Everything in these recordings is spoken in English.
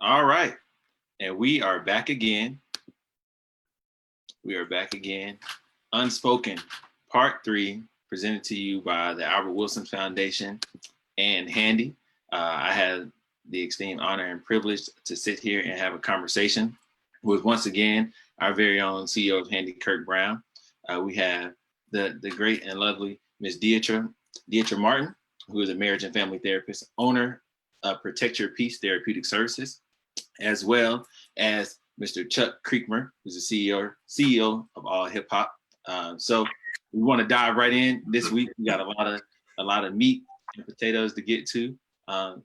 All right. And we are back again. We are back again. Unspoken, Part 3, presented to you by the Albert Wilson Foundation and Handy. I had the esteemed honor and privilege to sit here and have a conversation with, once again, our very own CEO of Handy, Kirk Brown. We have the great and lovely Miss Deidre Martin, who is a marriage and family therapist, owner of Protect Your Peace Therapeutic Services, as well as Mr. Chuck Creekmer, who's the CEO of All Hip Hop. So we want to dive right in this week. We got a lot of meat and potatoes to get to.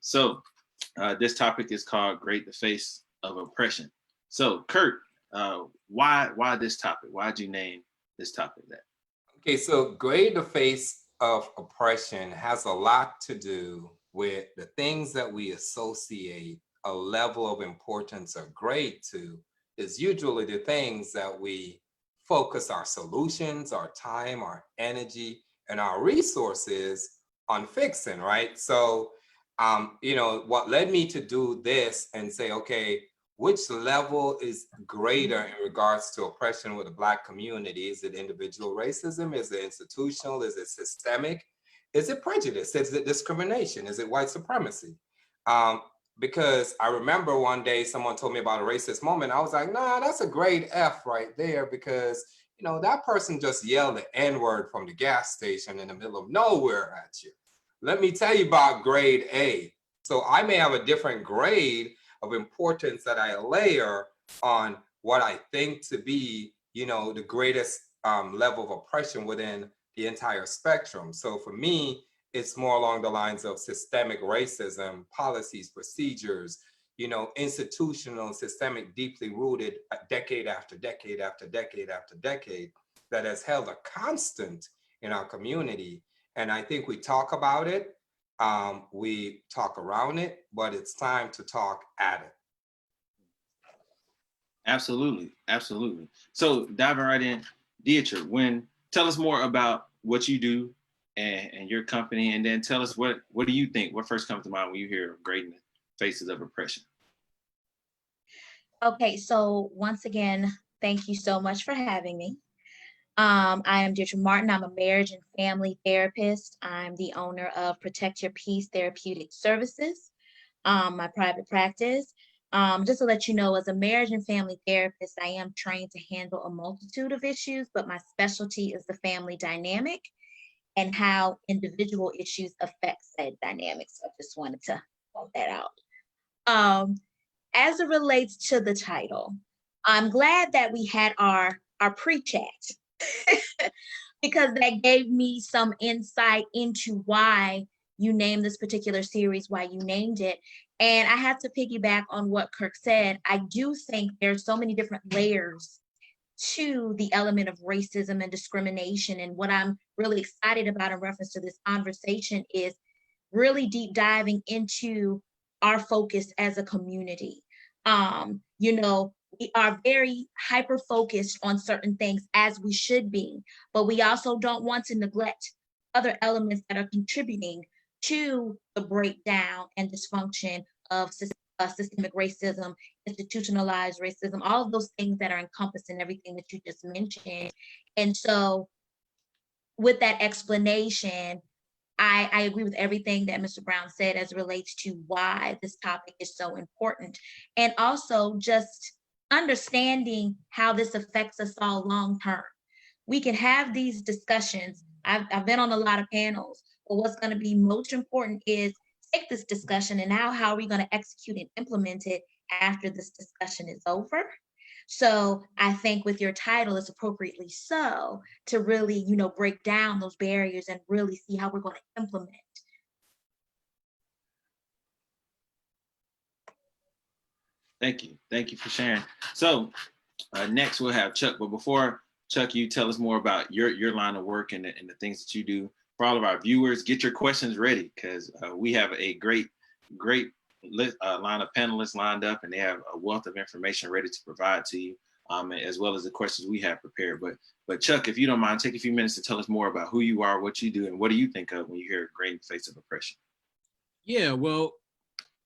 So this topic is called "Grade the Face of Oppression." So Kurt, why this topic? Why'd you name this topic that? Okay, so grade the face of oppression has a lot to do with the things that we associate a level of importance or grade to is usually the things that we focus our solutions, our time, our energy, and our resources on fixing, right? So, what led me to do this and say, okay, which level is greater in regards to oppression with the Black community? Is it individual racism? Is it institutional? Is it systemic? Is it prejudice? Is it discrimination? Is it white supremacy? Because I remember one day someone told me about a racist moment. I was like, nah, that's a grade F right there, because that person just yelled the N-word from the gas station in the middle of nowhere at you. Let me tell you about grade A. So I may have a different grade of importance that I layer on what I think to be, the greatest level of oppression within the entire spectrum. So for me, it's more along the lines of systemic racism, policies, procedures, institutional, systemic, deeply rooted, decade after decade after decade after decade, that has held a constant in our community. And I think we talk about it, we talk around it, but it's time to talk at it. Absolutely. So diving right in, Deidre, tell us more about what you do and your company, and then tell us what do you think? What first comes to mind when you hear Grading the Faces of Oppression? Okay, so once again, thank you so much for having me. I am Deidre Martin. I'm a marriage and family therapist. I'm the owner of Protect Your Peace Therapeutic Services, my private practice. Just to let you know, as a marriage and family therapist, I am trained to handle a multitude of issues, but my specialty is the family dynamic and how individual issues affect said dynamics. So I just wanted to point that out. As it relates to the title, I'm glad that we had our pre-chat because that gave me some insight into why you named this particular series, why you named it. And I have to piggyback on what Kirk said. I do think there's so many different layers to the element of racism and discrimination. And what I'm really excited about in reference to this conversation is really deep diving into our focus as a community. We are very hyper-focused on certain things, as we should be, but we also don't want to neglect other elements that are contributing to the breakdown and dysfunction of systemic racism, institutionalized racism, all of those things that are encompassed in everything that you just mentioned. And so with that explanation, I agree with everything that Mr. Brown said as it relates to why this topic is so important. And also just understanding how this affects us all long term. We can have these discussions. I've been on a lot of panels, but what's going to be most important is take this discussion and now how are we going to execute and implement it after this discussion is over. So I think with your title, it's appropriately so to really, break down those barriers and really see how we're going to implement. Thank you for sharing. So next we'll have Chuck, but before Chuck, you tell us more about your line of work and the things that you do. For all of our viewers, get your questions ready because we have a great line of panelists lined up, and they have a wealth of information ready to provide to you, as well as the questions we have prepared. But Chuck, if you don't mind, take a few minutes to tell us more about who you are, what you do, and what do you think of when you hear Grading the Face of Oppression? Yeah, well,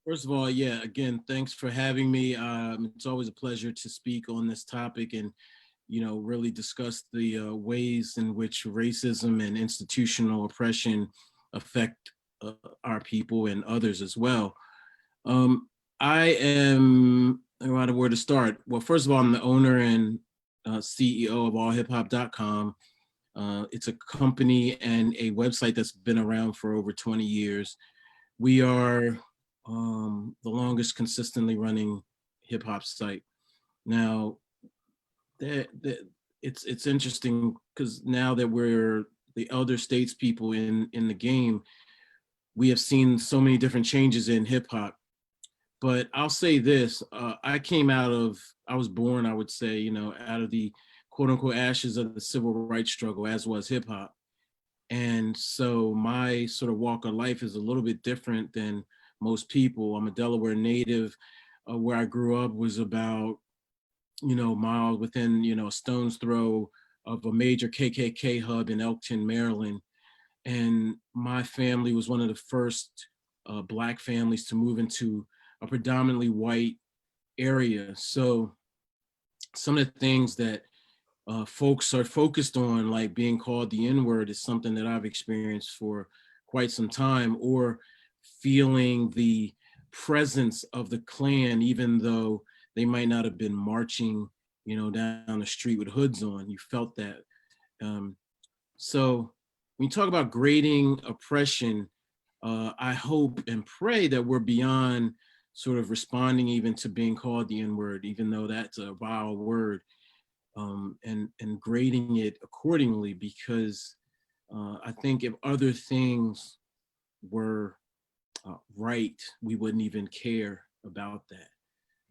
First of all, yeah, again, thanks for having me. It's always a pleasure to speak on this topic and, really discuss the ways in which racism and institutional oppression affect uh, our people and others as well. Um, I am, I don't know where to start. Well, first of all, I'm the owner and CEO of allhiphop.com. It's a company and a website that's been around for over 20 years. We are the longest consistently running hip hop site. Now, that it's interesting because now that we're the elder statespeople in the game, we have seen so many different changes in hip hop. But I'll say this: I was born, I would say, out of the quote unquote ashes of the civil rights struggle, as was hip hop. And so my sort of walk of life is a little bit different than most people. I'm a Delaware native. Where I grew up was about, miles within, a stone's throw of a major KKK hub in Elkton, Maryland. And my family was one of the first Black families to move into a predominantly white area. So some of the things that folks are focused on, like being called the N-word, is something that I've experienced for quite some time, or feeling the presence of the Klan, even though they might not have been marching, down the street with hoods on. You felt that. Um, so when you talk about grading oppression, I hope and pray that we're beyond sort of responding even to being called the N-word, even though that's a vile word, and grading it accordingly, because I think if other things were right, we wouldn't even care about that.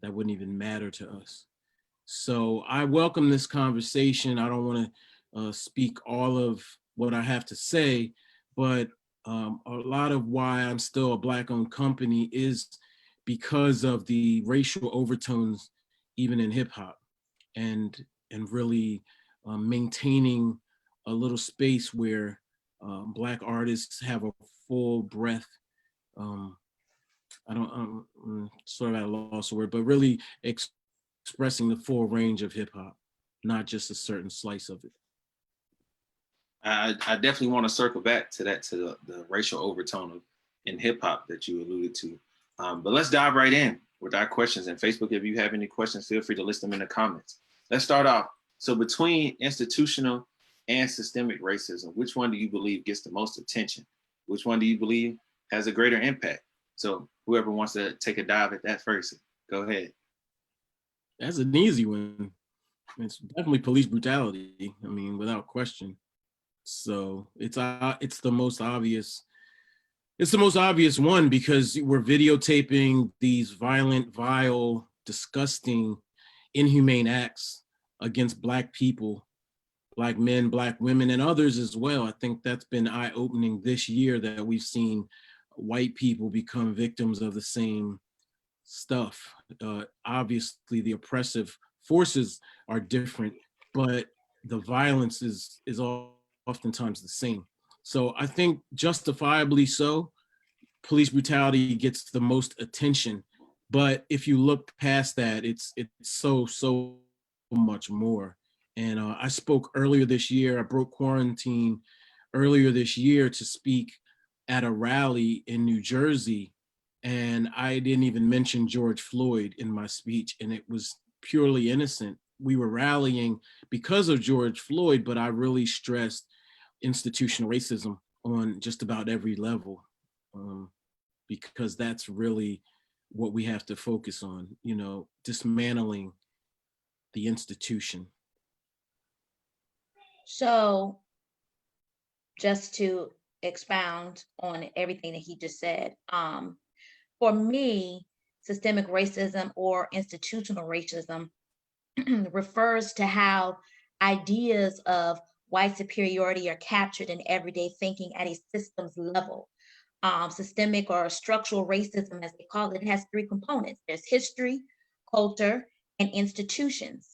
That wouldn't even matter to us. So I welcome this conversation. I don't want to speak all of what I have to say, but a lot of why I'm still a Black-owned company is because of the racial overtones, even in hip hop, and really maintaining a little space where Black artists have a full breath. Um, I'm sort of at a loss of word, but really expressing the full range of hip hop, not just a certain slice of it. I definitely want to circle back to that, to the racial overtone in hip hop that you alluded to. But let's dive right in with our questions. And Facebook, if you have any questions, feel free to list them in the comments. Let's start off. So between institutional and systemic racism, which one do you believe gets the most attention? Which one do you believe has a greater impact? So whoever wants to take a dive at that first, go ahead. That's an easy one. It's definitely police brutality. I mean, without question. So it's the most obvious. It's the most obvious one because we're videotaping these violent, vile, disgusting, inhumane acts against Black people, Black men, Black women, and others as well. I think that's been eye-opening this year that we've seen white people become victims of the same stuff. Obviously, the oppressive forces are different, but the violence is oftentimes the same. So I think justifiably so, police brutality gets the most attention. But if you look past that, it's so much more. And I spoke earlier this year. I broke quarantine earlier this year to speak at a rally in New Jersey, and I didn't even mention George Floyd in my speech, and it was purely innocent. We were rallying because of George Floyd, but I really stressed institutional racism on just about every level, because that's really what we have to focus on, dismantling the institution. So just to expound on everything that he just said, for me, systemic racism or institutional racism refers to how ideas of white superiority are captured in everyday thinking at a systems level. Systemic or structural racism, as they call it, has three components. There's history, culture, and institutions.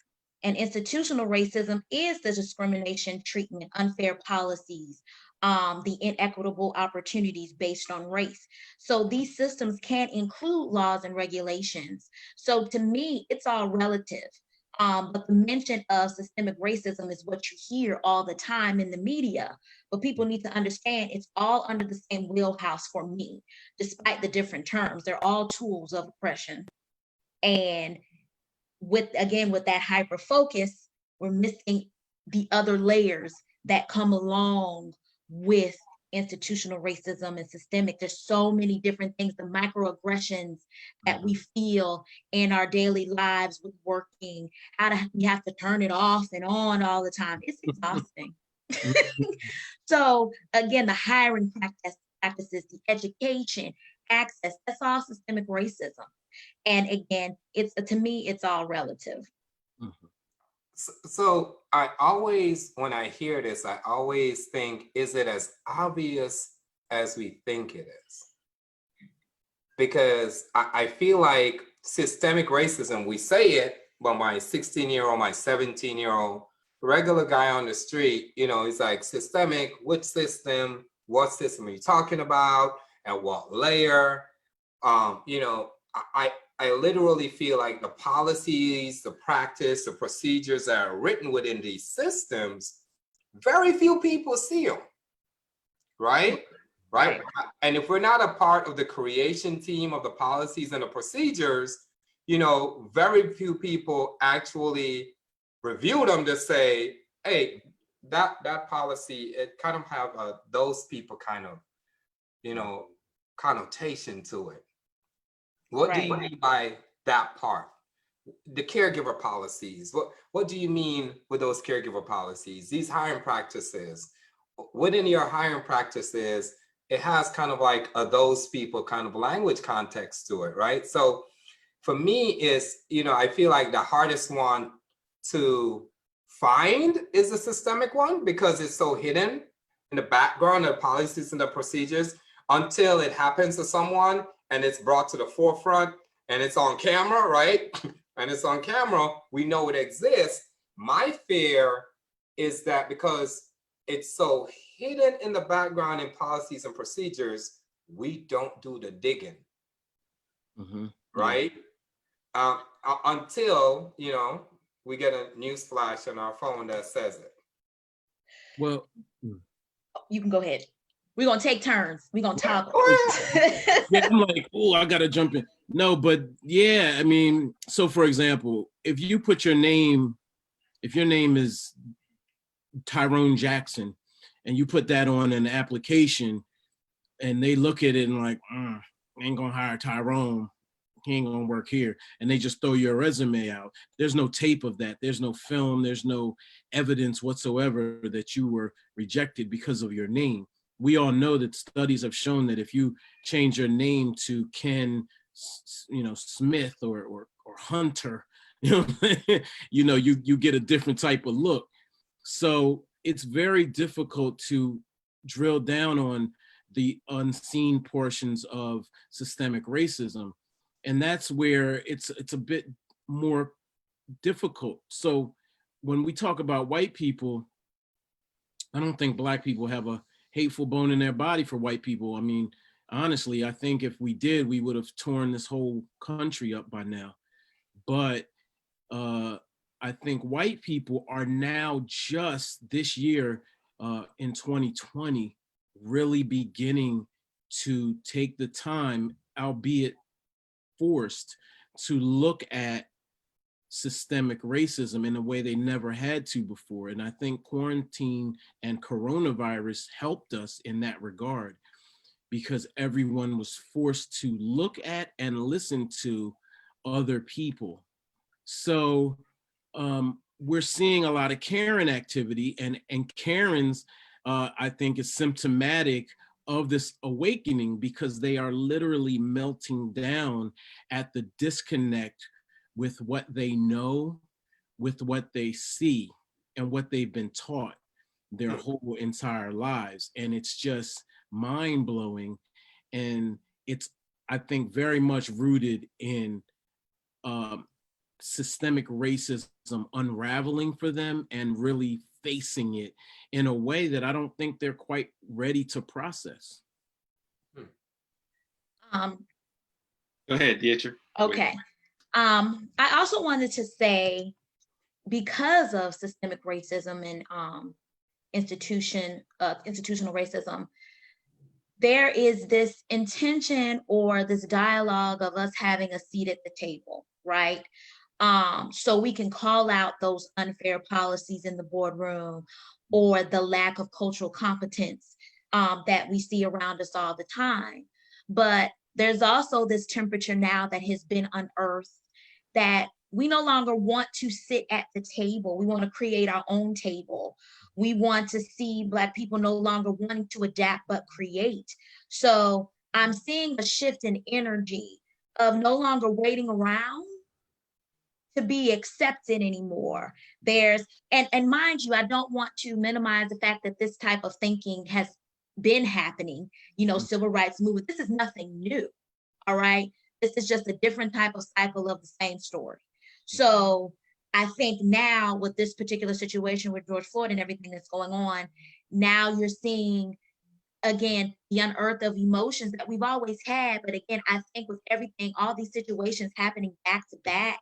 And institutional racism is the discrimination, treatment, unfair policies, the inequitable opportunities based on race. So these systems can include laws and regulations. So to me, it's all relative. But the mention of systemic racism is what you hear all the time in the media. But people need to understand it's all under the same wheelhouse for me, despite the different terms. They're all tools of oppression. And with that hyper focus, we're missing the other layers that come along with institutional racism and systemic. There's so many different things, the microaggressions that we feel in our daily lives with working, we have to turn it off and on all the time. It's exhausting. So again, the hiring practices, the education, access, that's all systemic racism. And again, to me, it's all relative. So I always, when I hear this, I always think, is it as obvious as we think it is? Because I feel like systemic racism, we say it, but my 16-year-old, my 17-year-old, regular guy on the street, he's like, systemic, which system? What system are you talking about? At what layer? I literally feel like the policies, the practice, the procedures that are written within these systems, very few people see them, right? Right. And if we're not a part of the creation team of the policies and the procedures, very few people actually review them to say, hey, that policy, it kind of have those people kind of, connotation to it. What do you mean by that part? The caregiver policies, what do you mean with those caregiver policies? These hiring practices, within your hiring practices, it has kind of like a those people kind of language context to it, right? So for me, I feel like the hardest one to find is the systemic one because it's so hidden in the background of the policies and the procedures until it happens to someone and it's brought to the forefront and it's on camera, right? And it's on camera, we know it exists. My fear is that because it's so hidden in the background in policies and procedures, we don't do the digging, right? Until, we get a news flash on our phone that says it. Well, you can go ahead. We're going to take turns. We're going to talk. Yeah, I'm like, oh, I got to jump in. No, but yeah, I mean, so for example, if you put your name, if your name is Tyrone Jackson, and you put that on an application, and they look at it and like, ain't gonna hire Tyrone, he ain't gonna work here, and they just throw your resume out. There's no tape of that. There's no film. There's no evidence whatsoever that you were rejected because of your name. We all know that studies have shown that if you change your name to Ken, Smith or Hunter, you get a different type of look. So it's very difficult to drill down on the unseen portions of systemic racism. And that's where it's a bit more difficult. So when we talk about white people, I don't think Black people have a hateful bone in their body for white people. I mean, honestly, I think if we did, we would have torn this whole country up by now. But I think white people are now just this year in 2020 really beginning to take the time, albeit forced, to look at systemic racism in a way they never had to before. And I think quarantine and coronavirus helped us in that regard because everyone was forced to look at and listen to other people. So we're seeing a lot of Karen activity, and Karen's, I think, is symptomatic of this awakening because they are literally melting down at the disconnect with what they know, with what they see, and what they've been taught their whole entire lives. And it's just mind-blowing. And it's, I think, very much rooted in systemic racism unraveling for them and really facing it in a way that I don't think they're quite ready to process. Go ahead, Dietrich. Okay. I also wanted to say, because of systemic racism and institutional racism, there is this intention or this dialogue of us having a seat at the table, right? So we can call out those unfair policies in the boardroom or the lack of cultural competence that we see around us all the time. But there's also this temperature now that has been unearthed that we no longer want to sit at the table. We want to create our own table. We want to see Black people no longer wanting to adapt, but create. So I'm seeing a shift in energy of no longer waiting around to be accepted anymore. And mind you, I don't want to minimize the fact that this type of thinking has been happening, civil rights movement. This is nothing new, all right? This is just a different type of cycle of the same story. So I think now with this particular situation with George Floyd and everything that's going on, now you're seeing, again, the unearth of emotions that we've always had. But again, I think with everything, all these situations happening back to back,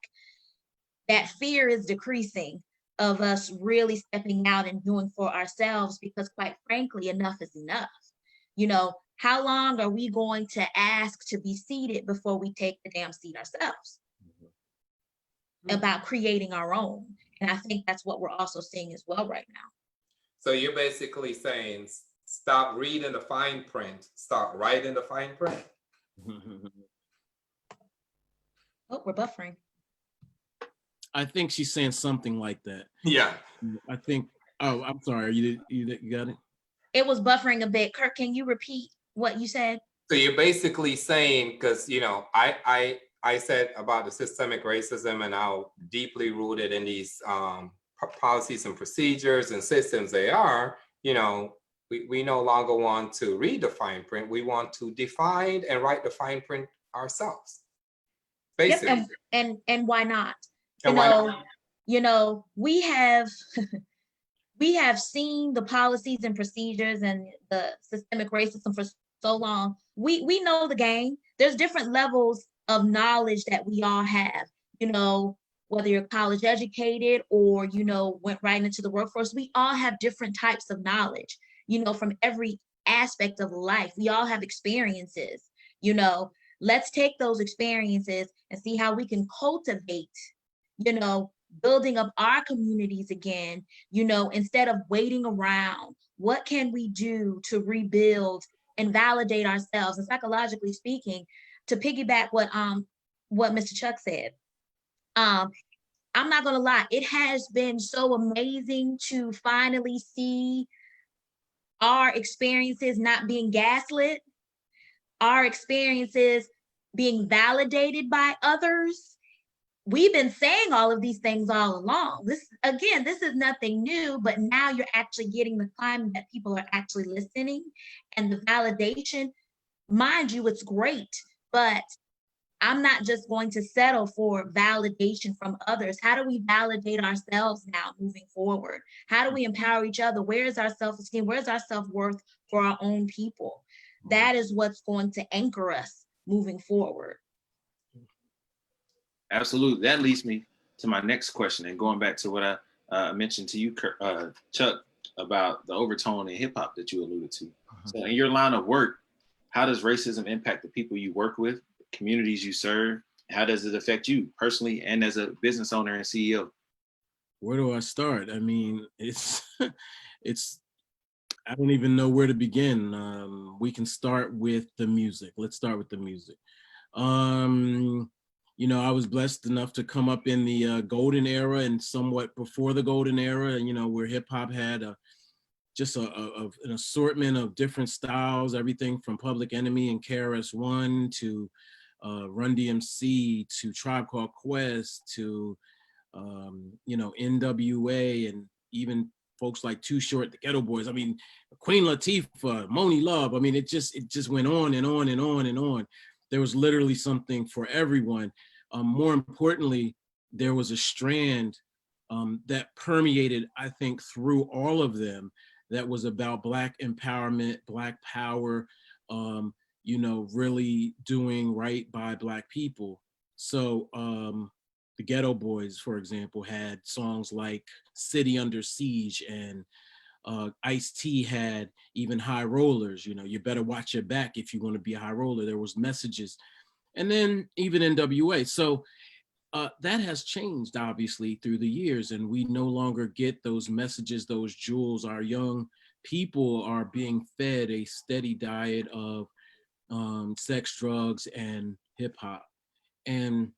that fear is decreasing of us really stepping out and doing for ourselves, because quite frankly, enough is enough. How long are we going to ask to be seated before we take the damn seat ourselves? About creating our own. And I think that's what we're also seeing as well right now. So you're basically saying, stop reading the fine print, start writing the fine print. Oh, we're buffering. I think she's saying something like that. Yeah. I think, oh, I'm sorry, you got it? It was buffering a bit. Kirk, can you repeat what you said? So you're basically saying, because, I said about the systemic racism and how deeply rooted in these policies and procedures and systems they are, we no longer want to read the fine print. We want to define and write the fine print ourselves. Basically. Yep, and why not? And why not? We have we have seen the policies and procedures and the systemic racism for so long. We know the game. There's different levels of knowledge that we all have, whether you're college educated or, went right into the workforce. We all have different types of knowledge, from every aspect of life. We all have experiences, let's take those experiences and see how we can cultivate, building up our communities again, instead of waiting around. What can we do to rebuild and validate ourselves? And psychologically speaking, to piggyback what Mr. Chuck said, I'm not gonna lie, it has been so amazing to finally see our experiences not being gaslit, our experiences being validated by others. We've been saying all of these things all along. This is nothing new, but now you're actually getting the climate that people are actually listening and the validation. Mind you, it's great, but I'm not just going to settle for validation from others. How do we validate ourselves now moving forward? How do we empower each other? Where is our self-esteem? Where's our self-worth for our own people? That is what's going to anchor us moving forward. Absolutely. That leads me to my next question, and going back to what I mentioned to you, Chuck, about the overtone in hip hop that you alluded to. So in your line of work, how does racism impact the people you work with, the communities you serve? How does it affect you personally and as a business owner and CEO? Where do I start? I mean, it's I don't even know where to begin. We can start with the music. Let's start with the music. I was blessed enough to come up in the golden era and somewhat before the golden era, where hip hop had an assortment of different styles, everything from Public Enemy and KRS-One to Run DMC to Tribe Called Quest to NWA, and even folks like Too Short, the Ghetto Boys. I mean, Queen Latifah, Moni Love. I mean, it just went on and on and on and on. There was literally something for everyone. More importantly, there was a strand that permeated, I think, through all of them, that was about Black empowerment, Black power, you know, really doing right by Black people. So the Ghetto Boys, for example, had songs like City Under Siege, and Ice-T had even High Rollers, you know, you better watch your back if you want to be a high roller. There was messages. And then even NWA. So that has changed, obviously, through the years, and we no longer get those messages, those jewels. Our young people are being fed a steady diet of sex, drugs, and hip hop. And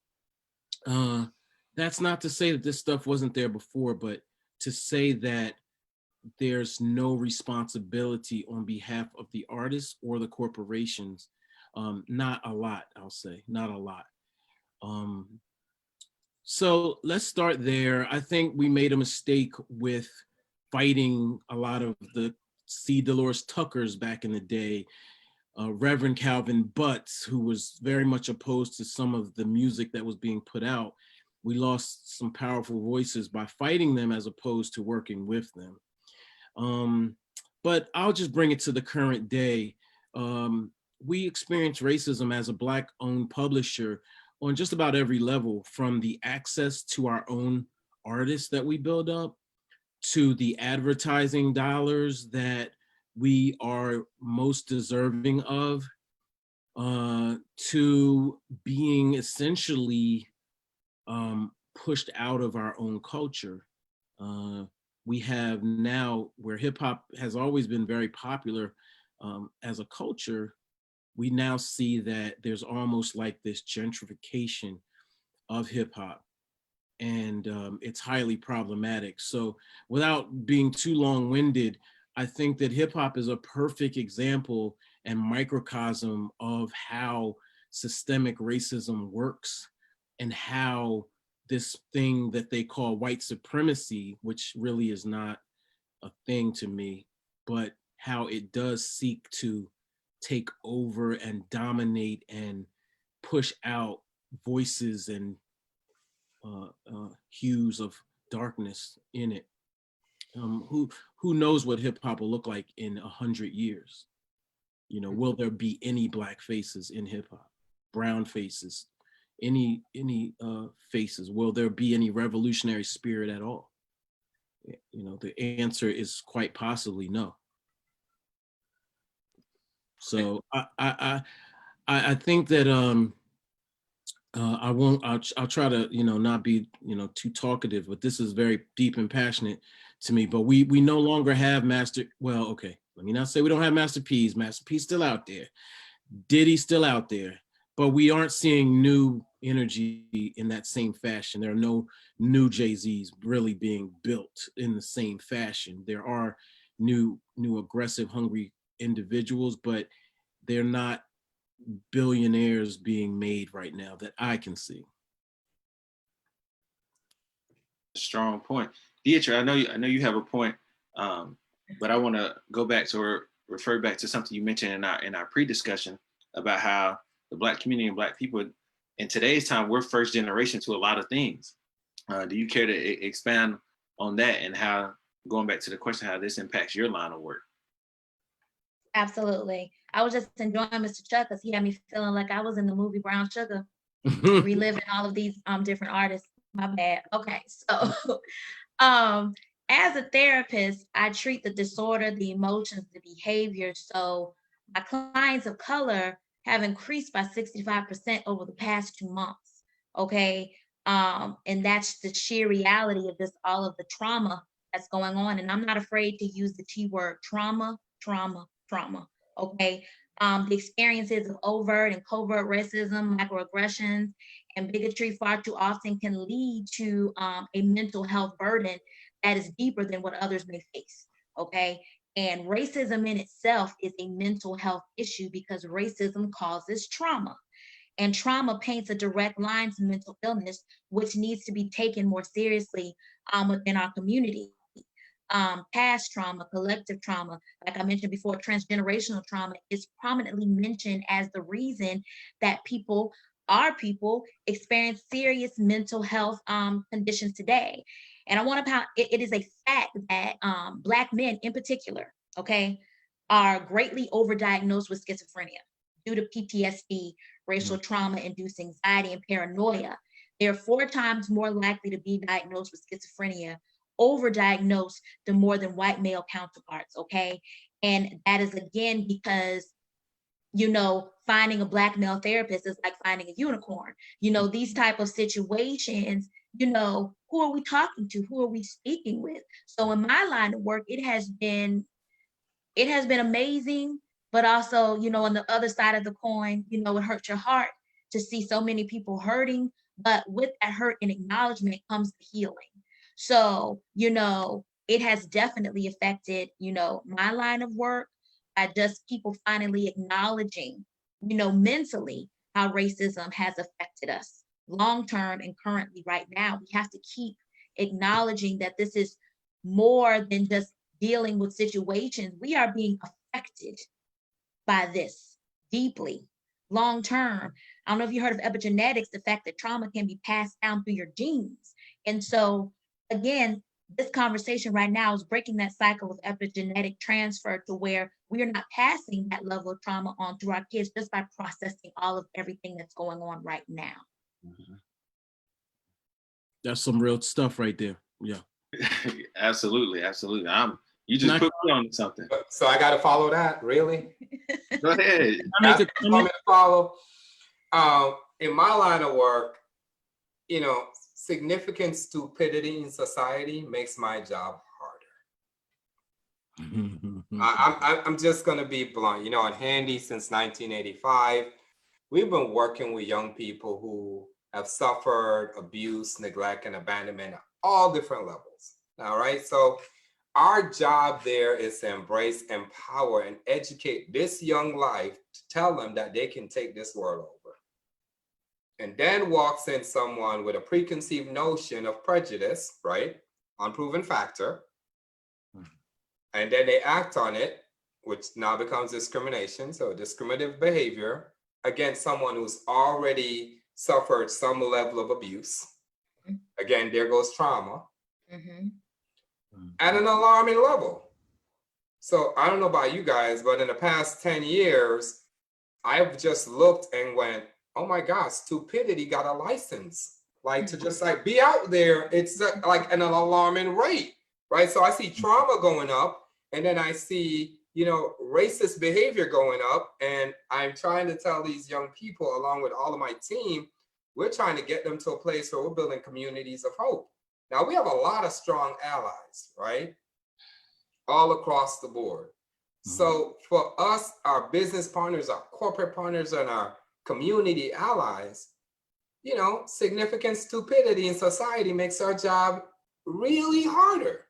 that's not to say that this stuff wasn't there before, but to say that there's no responsibility on behalf of the artists or the corporations, not a lot, I'll say, not a lot. So let's start there. I think we made a mistake with fighting a lot of the C. Dolores Tuckers back in the day, Reverend Calvin Butts, who was very much opposed to some of the music that was being put out. We lost some powerful voices by fighting them as opposed to working with them. But I'll just bring it to the current day. We experience racism as a Black-owned publisher on just about every level, from the access to our own artists that we build up, to the advertising dollars that we are most deserving of, to being essentially pushed out of our own culture. We have now, where hip hop has always been very popular as a culture, we now see that there's almost like this gentrification of hip hop, and it's highly problematic. So without being too long-winded, I think that hip hop is a perfect example and microcosm of how systemic racism works, and how this thing that they call white supremacy, which really is not a thing to me, but how it does seek to take over and dominate and push out voices and hues of darkness in it. Who knows what hip hop will look like in 100 years? You know, will there be any Black faces in hip hop, brown faces, any faces? Will there be any revolutionary spirit at all? You know, the answer is quite possibly no. So I think that I'll try to, you know, not be, you know, too talkative, but this is very deep and passionate to me. But we no longer have well, okay, let me not say we don't have Master P's. Master P's still out there. Diddy's still out there, but we aren't seeing new energy in that same fashion. There are no new Jay-Z's really being built in the same fashion. There are new aggressive, hungry individuals, but they're not billionaires being made right now that I can see. Strong point. Dietrich, I know you have a point, but I want to go back to, or refer back to something you mentioned in our pre-discussion about how the Black community and Black people in today's time, we're first generation to a lot of things. Do you care to expand on that, and how, going back to the question, how this impacts your line of work? Absolutely. I was just enjoying Mr. Chuck because he had me feeling like I was in the movie Brown Sugar, reliving all of these different artists. My bad. Okay, so as a therapist, I treat the disorder, the emotions, the behavior. So my clients of color have increased by 65% over the past 2 months. Okay. And that's the sheer reality of just all of the trauma that's going on. And I'm not afraid to use the T word: trauma. Okay. The experiences of overt and covert racism, microaggressions, and bigotry far too often can lead to a mental health burden that is deeper than what others may face. Okay. And racism in itself is a mental health issue because racism causes trauma. And trauma paints a direct line to mental illness, which needs to be taken more seriously within our community. Past trauma, collective trauma, like I mentioned before, transgenerational trauma is prominently mentioned as the reason that our people experience serious mental health conditions today. And I want to it is a fact that Black men in particular, okay, are greatly overdiagnosed with schizophrenia due to PTSD, racial trauma-induced anxiety, and paranoia. They're 4 times more likely to be diagnosed with schizophrenia, overdiagnosed than more than white male counterparts, okay? And that is again because, you know, finding a Black male therapist is like finding a unicorn. You know, these type of situations, you know, who are we talking to? Who are we speaking with? So in my line of work, it has been amazing, but also, you know, on the other side of the coin, you know, it hurts your heart to see so many people hurting, but with that hurt and acknowledgement comes the healing. So, you know, it has definitely affected, you know, my line of work by just people finally acknowledging, you know, mentally how racism has affected us long term and currently right now. We have to keep acknowledging that this is more than just dealing with situations. We are being affected by this deeply, long term. I don't know if you heard of epigenetics, the fact that trauma can be passed down through your genes. And so, again, this conversation right now is breaking that cycle of epigenetic transfer to where we are not passing that level of trauma on to our kids just by processing all of everything that's going on right now. That's some real stuff right there. Yeah. Absolutely. You just put me on something. So I got to follow that, really? Go ahead. I make a comment? Follow. In my line of work, you know, significant stupidity in society makes my job harder. I'm just going to be blunt. You know, at Handy since 1985, we've been working with young people who have suffered abuse, neglect, and abandonment at all different levels. All right. So our job there is to embrace, empower, and educate this young life to tell them that they can take this world over. And then walks in someone with a preconceived notion of prejudice, right? Unproven factor. And then they act on it, which now becomes discrimination. So discriminative behavior against someone who's already suffered some level of abuse. Again, there goes trauma. At an alarming level. So I don't know about you guys, but in the past 10 years, I've just looked and went, oh my gosh, stupidity got a license. Like to just like be out there, it's like an alarming rate, right? So I see trauma going up, and then I see, you know, racist behavior going up, and I'm trying to tell these young people, along with all of my team, we're trying to get them to a place where we're building communities of hope. Now, we have a lot of strong allies, right? All across the board. So for us, our business partners, our corporate partners, and our community allies, you know, significant stupidity in society makes our job really harder.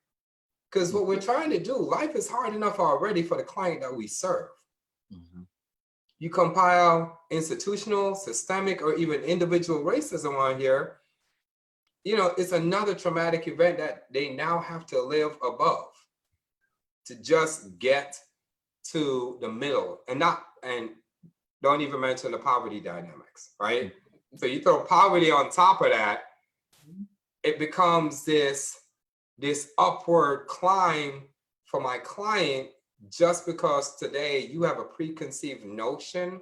Because what we're trying to do, life is hard enough already for the client that we serve. You compile institutional, systemic, or even individual racism on here, you know, it's another traumatic event that they now have to live above to just get to the middle, and don't even mention the poverty dynamics, right? So you throw poverty on top of that, it becomes this upward climb for my client, just because today you have a preconceived notion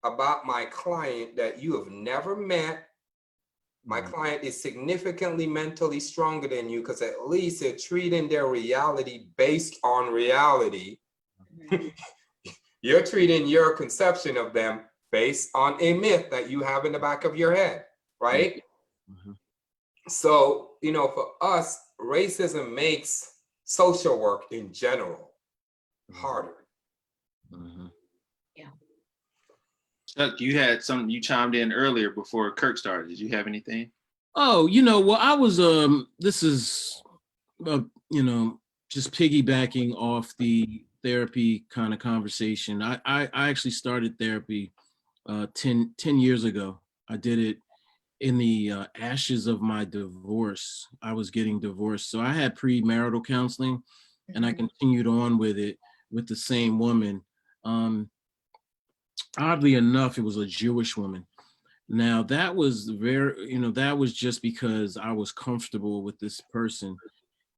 about my client that you have never met. My client is significantly mentally stronger than you because at least they're treating their reality based on reality. You're treating your conception of them based on a myth that you have in the back of your head, right? So, you know, for us, racism makes social work in general harder. Chuck, you had something you chimed in earlier before Kirk started. Did you have anything? Oh, you know, well, I was, this is, you know, just piggybacking off the therapy kind of conversation. I actually started therapy 10 years ago. I did it in the ashes of my divorce. I was getting divorced. So I had premarital counseling, and I continued on with it with the same woman. Oddly enough, it was a Jewish woman. Now that was very, that was just because I was comfortable with this person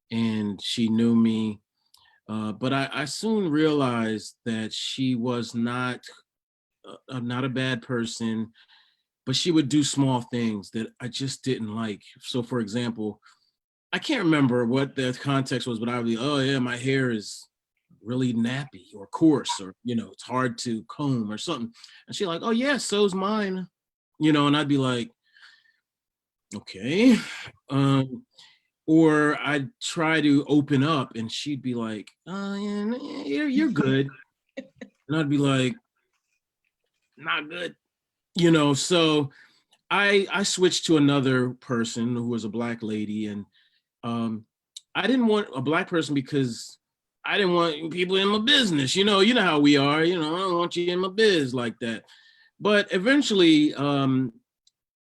and she knew me. But I soon realized that she was not a bad person, but she would do small things that I just didn't like. So for example, I can't remember what the context was, but I would be, oh yeah, my hair is really nappy or coarse, or it's hard to comb or something. And she's like, oh yeah, so's mine. And I'd be like, okay. Um, or I'd try to open up and she'd be like, oh yeah, you're good. And I'd be like, not good. So I switched to another person who was a black lady, and I didn't want a black person because I didn't want people in my business. You know how we are. I don't want you in my biz like that. But eventually,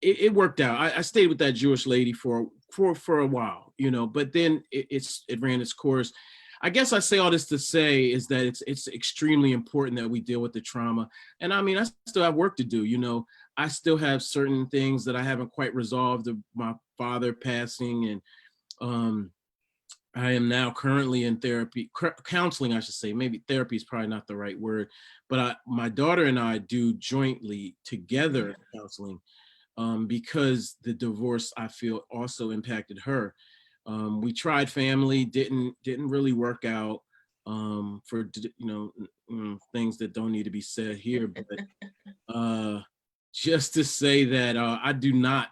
it worked out. I stayed with that Jewish lady for a while, But then it ran its course. I guess I say all this to say is that it's extremely important that we deal with the trauma. And I mean, I still have work to do. I still have certain things that I haven't quite resolved of my father passing, and I am now currently in therapy, counseling, I should say. Maybe therapy is probably not the right word, but my daughter and I do jointly together counseling, because the divorce, I feel, also impacted her. We tried family, didn't really work out, for things that don't need to be said here, but just to say that I do not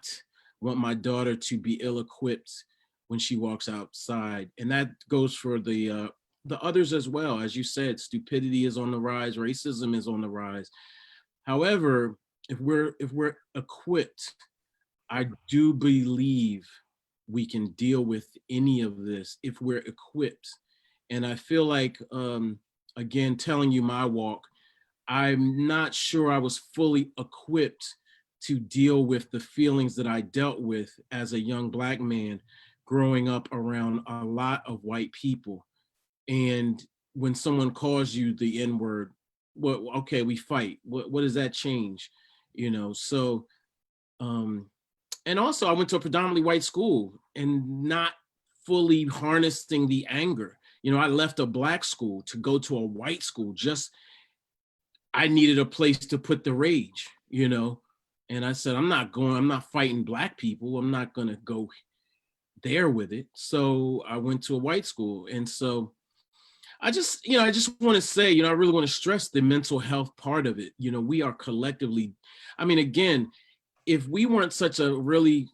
want my daughter to be ill-equipped when she walks outside, and that goes for the others as well. As you said, stupidity is on the rise, racism is on the rise. However, if we're equipped, I do believe we can deal with any of this if we're equipped. And I feel like, again, telling you my walk, I'm not sure I was fully equipped to deal with the feelings that I dealt with as a young black man growing up around a lot of white people. And when someone calls you the N word, well, okay, we fight. What does that change? So, and also I went to a predominantly white school and not fully harnessing the anger. I left a black school to go to a white school. Just, I needed a place to put the rage. And I said, I'm not fighting black people. I'm not going to go there with it. So I went to a white school. And so I just want to say, I really want to stress the mental health part of it. We are collectively, I mean, again, if we weren't such a really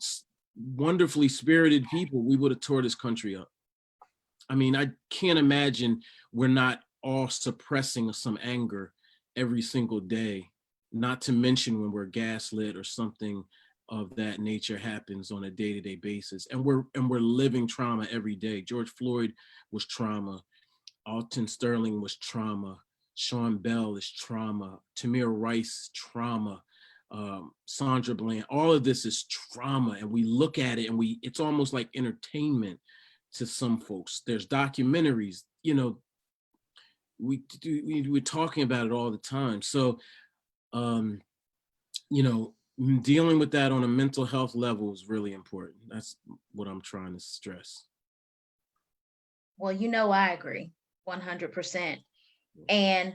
wonderfully spirited people, we would have tore this country up. I mean, I can't imagine we're not all suppressing some anger every single day, not to mention when we're gaslit or something of that nature happens on a day-to-day basis. And we're living trauma every day. George Floyd was trauma. Alton Sterling was trauma. Sean Bell is trauma. Tamir Rice, trauma. Sandra Bland, all of this is trauma. And we look at it and it's almost like entertainment to some folks. There's documentaries, we're talking about it all the time. So, dealing with that on a mental health level is really important. That's what I'm trying to stress. Well, I agree 100%. And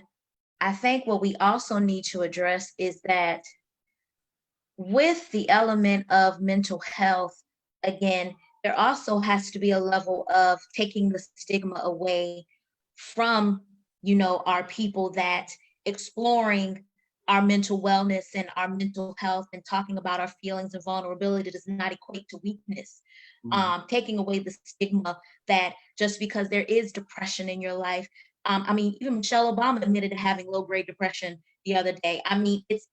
I think what we also need to address is that with the element of mental health, again, there also has to be a level of taking the stigma away from, our people, that exploring our mental wellness and our mental health and talking about our feelings and vulnerability does not equate to weakness. Taking away the stigma that just because there is depression in your life, I mean, even Michelle Obama admitted to having low-grade depression the other day. I mean, it's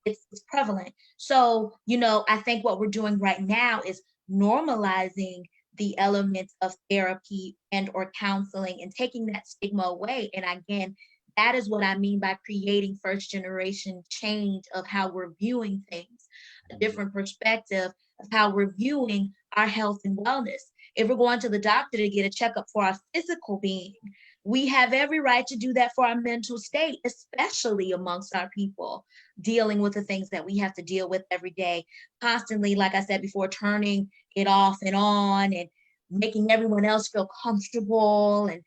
prevalent. So, I think what we're doing right now is normalizing the elements of therapy and or counseling and taking that stigma away. And again, that is what I mean by creating first generation change of how we're viewing things, a different perspective of how we're viewing our health and wellness. If we're going to the doctor to get a checkup for our physical being, We have every right to do that for our mental state, especially amongst our people dealing with the things that we have to deal with every day, constantly, like I said before, turning it off and on and making everyone else feel comfortable. And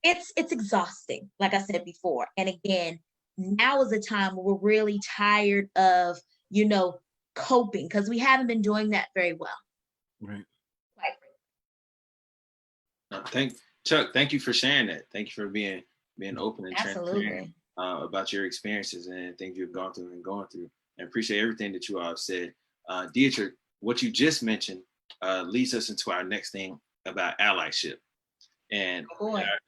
it's exhausting, like I said before. And again, now is a time where we're really tired of, coping, because we haven't been doing that very well. Right. Chuck, thank you for sharing that. Thank you for being open and Absolutely. transparent about your experiences and things you've gone through and going through. And appreciate everything that you all have said. Dietrich, what you just mentioned leads us into our next thing about allyship. And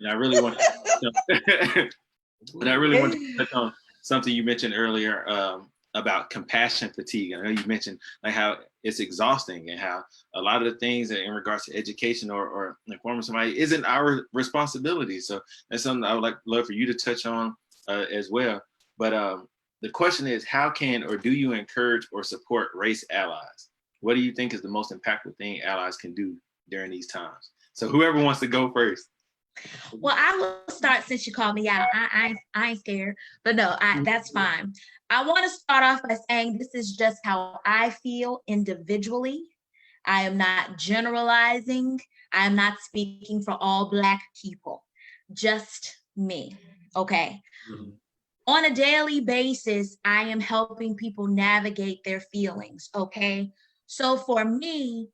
I really want to touch on something you mentioned earlier about compassion fatigue. I know you mentioned like how it's exhausting and how a lot of the things that in regards to education or informing somebody isn't our responsibility. So that's something I would love for you to touch on as well. But the question is, how can or do you encourage or support race allies? What do you think is the most impactful thing allies can do during these times? So whoever wants to go first. Well, I will start since you called me out. I ain't scared, but no, that's fine. I want to start off by saying this is just how I feel individually. I am not generalizing. I am not speaking for all Black people, just me, okay? On a daily basis, I am helping people navigate their feelings, okay? So for me,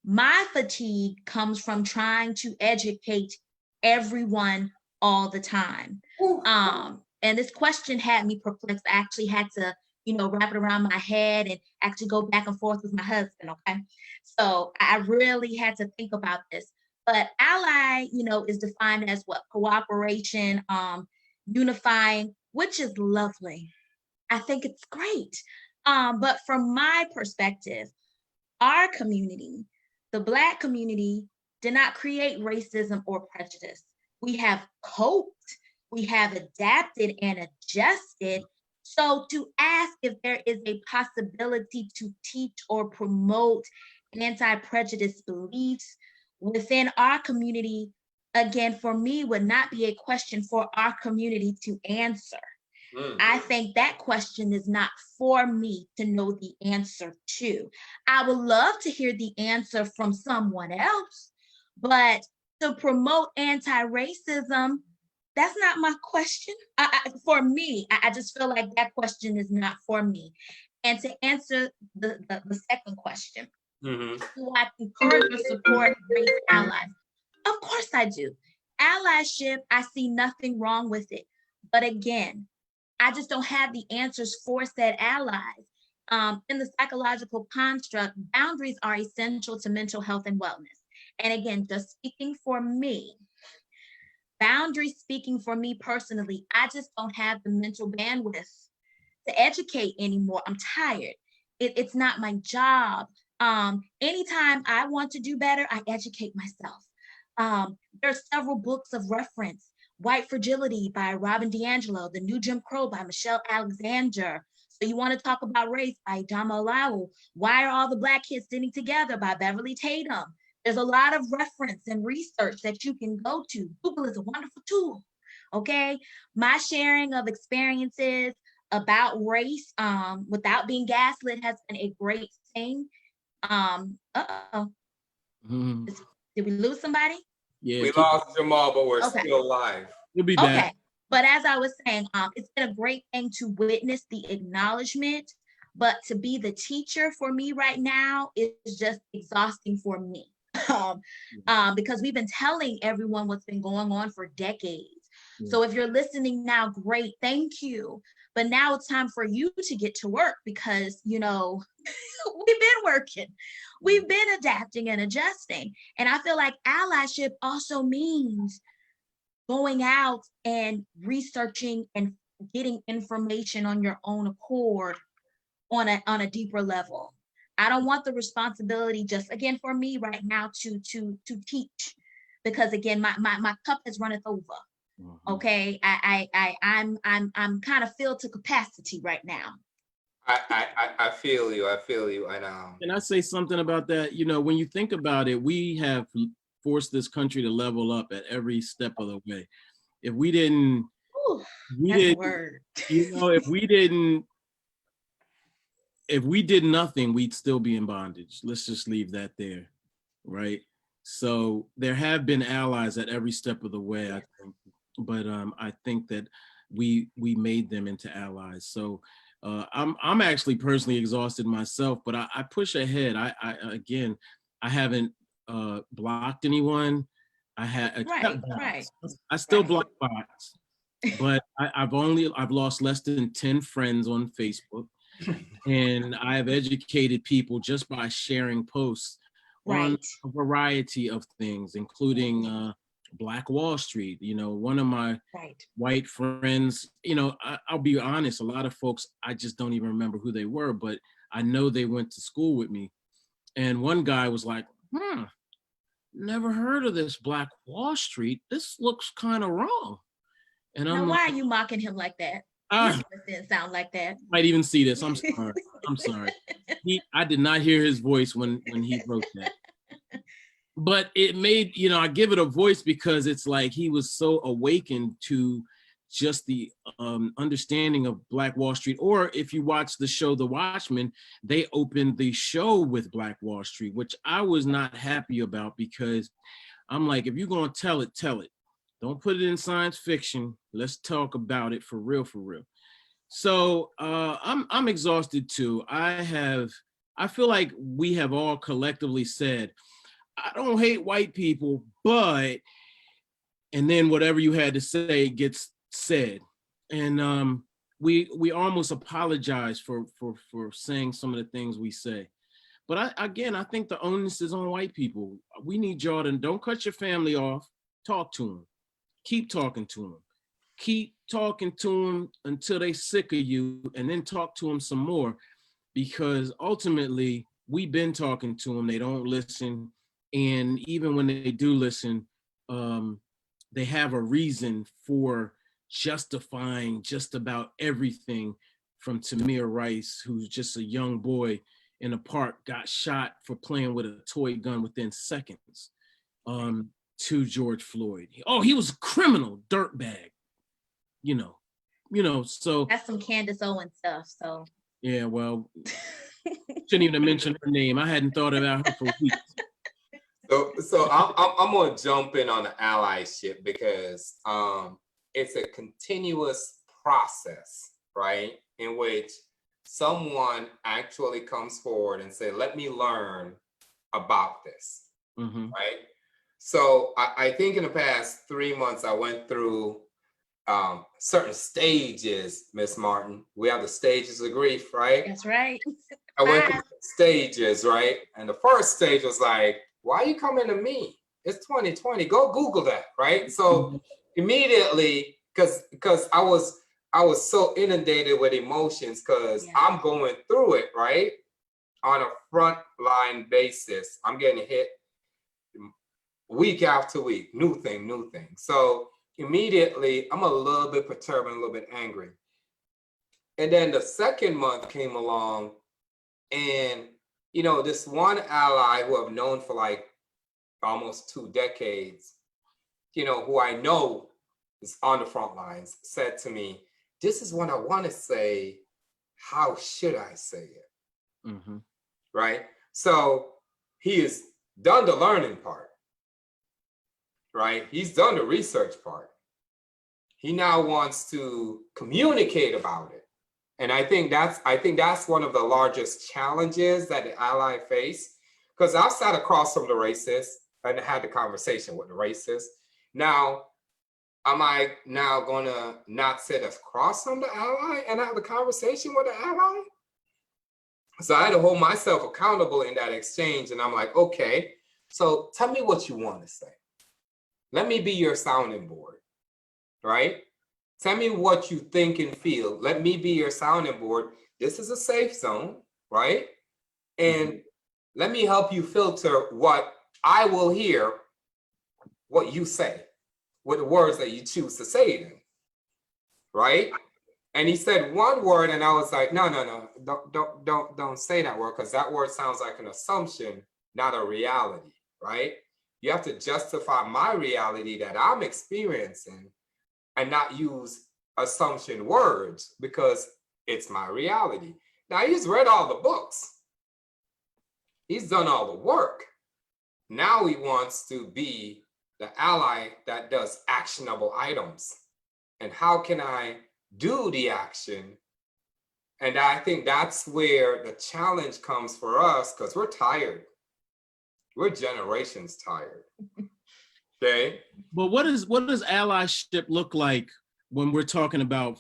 my fatigue comes from trying to educate everyone all the time. And this question had me perplexed. I actually had to, wrap it around my head and actually go back and forth with my husband, okay? So I really had to think about this. But ally, is defined as what? Cooperation, unifying, which is lovely. I think it's great. But from my perspective, our community, the Black community, did not create racism or prejudice. We have coped, we have adapted and adjusted. So to ask if there is a possibility to teach or promote anti-prejudice beliefs within our community, again, for me, would not be a question for our community to answer. I think that question is not for me to know the answer to. I would love to hear the answer from someone else, but to promote anti-racism, that's not my question. For me, I just feel like that question is not for me. And to answer the second question, do I encourage or support race allies? Of course I do. Allyship, I see nothing wrong with it. But again, I just don't have the answers for said allies. In the psychological construct, boundaries are essential to mental health and wellness. And again, just speaking for me, boundaries speaking for me personally, I just don't have the mental bandwidth to educate anymore. I'm tired. It's not my job. Anytime I want to do better, I educate myself. There are several books of reference. White Fragility by Robin DiAngelo, The New Jim Crow by Michelle Alexander. So you want to talk about race by Dama Lowell. Why Are All the Black Kids Sitting Together by Beverly Tatum. There's a lot of reference and research that you can go to. Google is a wonderful tool, okay? My sharing of experiences about race without being gaslit has been a great thing. Did we lose somebody? Yeah, we lost Jamal, but we're Okay. still alive. You'll be back. Okay, but as I was saying, it's been a great thing to witness the acknowledgement, but to be the teacher for me right now is just exhausting for me. Because we've been telling everyone what's been going on for decades. So if you're listening now, great, thank you. But now it's time for you to get to work because, we've been working. We've been adapting and adjusting. And I feel like allyship also means going out and researching and getting information on your own accord on a deeper level. I don't want the responsibility just again for me right now to teach, because again my cup has runneth over. Okay, I'm kind of filled to capacity right now. I feel you. And Can I say something about that? When you think about it, we have forced this country to level up at every step of the way. If we didn't, Ooh, we that's a didn't, word. if we did nothing, we'd still be in bondage. Let's just leave that there, right? So there have been allies at every step of the way, I think, but I think that we made them into allies. So I'm actually personally exhausted myself, but I push ahead. I again, I haven't blocked anyone. I had Right. I still Right. block bots, but I've lost less than 10 friends on Facebook. And I have educated people just by sharing posts on Right. a variety of things, including Black Wall Street. You know, one of my Right. white friends, you know, I'll be honest, a lot of folks, I just don't even remember who they were, but I know they went to school with me. And one guy was like, never heard of this Black Wall Street. This looks kind of wrong. And Now, I'm why like, are you mocking him like that? ah, His voice didn't sound like that. might even see this. I'm sorry. I'm sorry. I did not hear his voice when he wrote that. But it made, you know, I give it a voice because it's like he was so awakened to just the understanding of Black Wall Street. Or if you watch the show The Watchmen, they opened the show with Black Wall Street, which I was not happy about, because I'm like, if you're going to tell it, tell it. Don't put it in science fiction. Let's talk about it for real, for real. So I'm exhausted too. I feel like we have all collectively said, I don't hate white people, but, and then whatever you had to say gets said. And we almost apologize for saying some of the things we say. But I think the onus is on white people. We need y'all to don't cut your family off. Talk to them. Keep talking to them. Keep talking to them until they sick of you, and then talk to them some more, because ultimately we've been talking to them. They don't listen. And even when they do listen, they have a reason for justifying just about everything, from Tamir Rice, who's just a young boy in a park, got shot for playing with a toy gun within seconds, to George Floyd. Oh, he was a criminal, dirtbag, you know, so. That's some Candace Owens stuff, so. Yeah, well, shouldn't even have mentioned her name. I hadn't thought about her for weeks. So I'm gonna jump in on the allyship, because it's a continuous process, right? In which someone actually comes forward and say, let me learn about this, right? So I think in the past 3 months, I went through certain stages, Miss Martin. We have the stages of grief, right? That's right. I went through stages, right? And the first stage was like, why are you coming to me? It's 2020. Go Google that, right? So immediately, because I was so inundated with emotions, because I'm going through it, right? On a front line basis. I'm getting hit week after week, new thing. So immediately, I'm a little bit perturbed and a little bit angry. And then the second month came along, and you know, this one ally who I've known for like almost 2 decades, you know, who I know is on the front lines, said to me, this is what I want to say. How should I say it? Right? So he has done the learning part, right? He's done the research part. He now wants to communicate about it. And I think that's one of the largest challenges that the ally face, because I've sat across from the racist and had the conversation with the racist. Now, am I now gonna not sit across from the ally and have the conversation with the ally? So I had to hold myself accountable in that exchange. And I'm like, okay, so tell me what you want to say. Let me be your sounding board, right? Tell me what you think and feel. Let me be your sounding board. This is a safe zone, right? And let me help you filter what I will hear, what you say, with the words that you choose to say it in, right? And he said one word, and I was like, no, don't say that word, because that word sounds like an assumption, not a reality, right? You have to justify my reality that I'm experiencing and not use assumption words because it's my reality. Now, he's read all the books. He's done all the work. Now he wants to be the ally that does actionable items. And how can I do the action? And I think that's where the challenge comes for us, because we're tired. We're generations tired. Okay. But what does allyship look like when we're talking about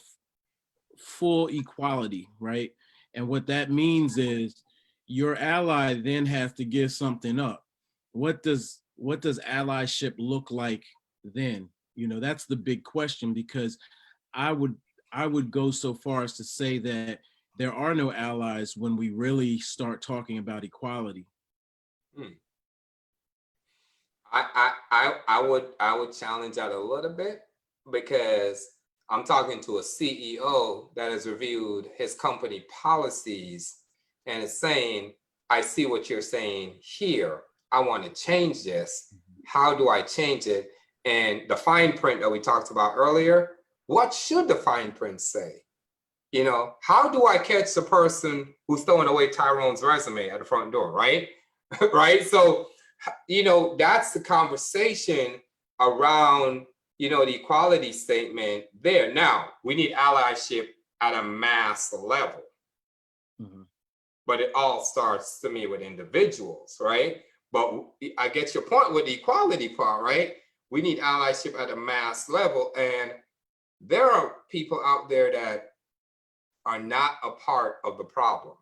full equality, right? And what that means is your ally then has to give something up. What does allyship look like then? You know, that's the big question, because I would go so far as to say that there are no allies when we really start talking about equality. I would challenge that a little bit, because I'm talking to a CEO that has reviewed his company policies and is saying, I see what you're saying here. I want to change this. How do I change it? And the fine print that we talked about earlier, what should the fine print say? You know, how do I catch the person who's throwing away Tyrone's resume at the front door, right? Right? So, you know, that's the conversation around, you know, the equality statement there. Now, we need allyship at a mass level. Mm-hmm. But it all starts to me with individuals, right? But I get your point with the equality part, right? We need allyship at a mass level. And there are people out there that are not a part of the problem.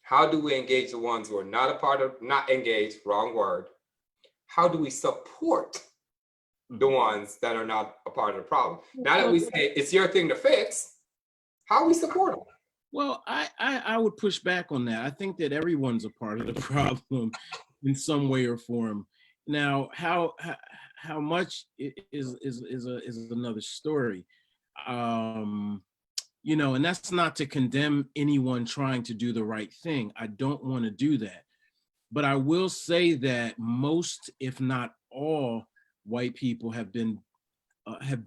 How do we engage the ones who are not a part of, not engaged, wrong word? How do we support the ones that are not a part of the problem? Now that we say it's your thing to fix, how do we support them? Well, I would push back on that. I think that everyone's a part of the problem in some way or form. Now, how much is another story. You know, and that's not to condemn anyone trying to do the right thing. I don't want to do that. But I will say that most, if not all, white people have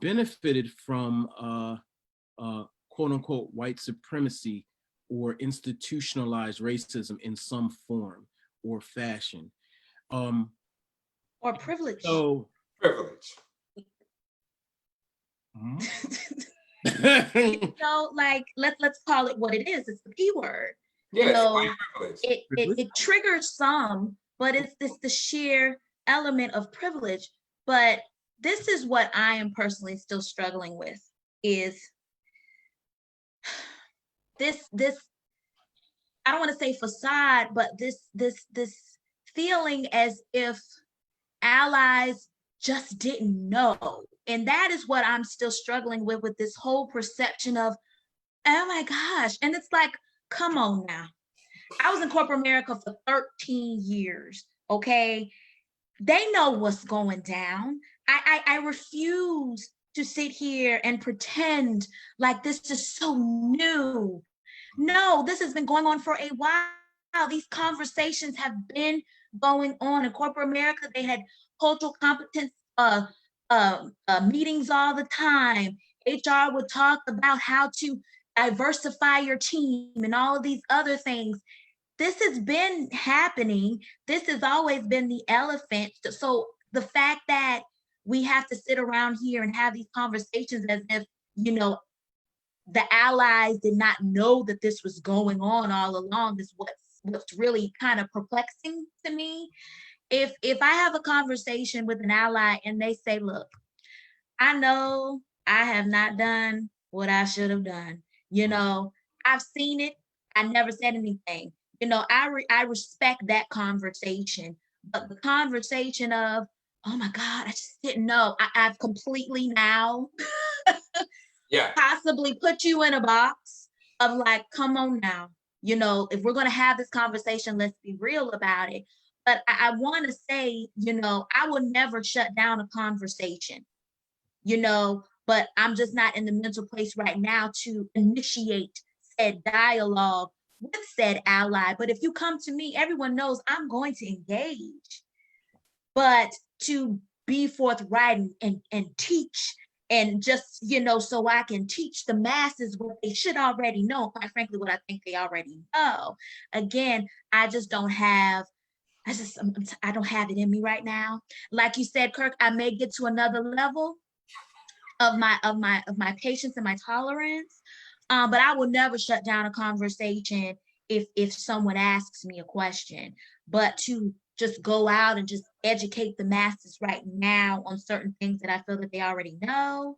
benefited from quote unquote white supremacy or institutionalized racism in some form or fashion. Or privilege. So privilege. You know, like let's call it what it is. It's the P word. Yes, you know, it triggers some, but it's the sheer element of privilege. But this is what I am personally still struggling with, is this I don't want to say facade, but this feeling as if allies just didn't know. And that is what I'm still struggling with this whole perception of, oh my gosh. And it's like, come on now. I was in corporate America for 13 years, okay? They know what's going down. I refuse to sit here and pretend like this is so new. No, this has been going on for a while. These conversations have been going on in corporate America. They had cultural competence meetings all the time. HR would talk about how to diversify your team and all of these other things. This has been happening. This has always been the elephant. So the fact that we have to sit around here and have these conversations as if, you know, the allies did not know that this was going on all along is what's really kind of perplexing to me. If I have a conversation with an ally and they say, look, I know I have not done what I should have done. You know, I've seen it. I never said anything. You know, I respect that conversation, but the conversation of, oh my God, I just didn't know. I've completely now possibly put you in a box of like, come on now. You know, if we're going to have this conversation, let's be real about it. But I want to say, you know, I will never shut down a conversation, you know, but I'm just not in the mental place right now to initiate said dialogue with said ally. But if you come to me, everyone knows I'm going to engage. but to be forthright and teach, and just, so I can teach the masses what they should already know, quite frankly, what I think they already know. Again, I just don't have, I don't have it in me right now. Like you said, Kirk, I may get to another level of my patience and my tolerance, but I will never shut down a conversation if someone asks me a question. But to just go out and just educate the masses right now on certain things that I feel that they already know,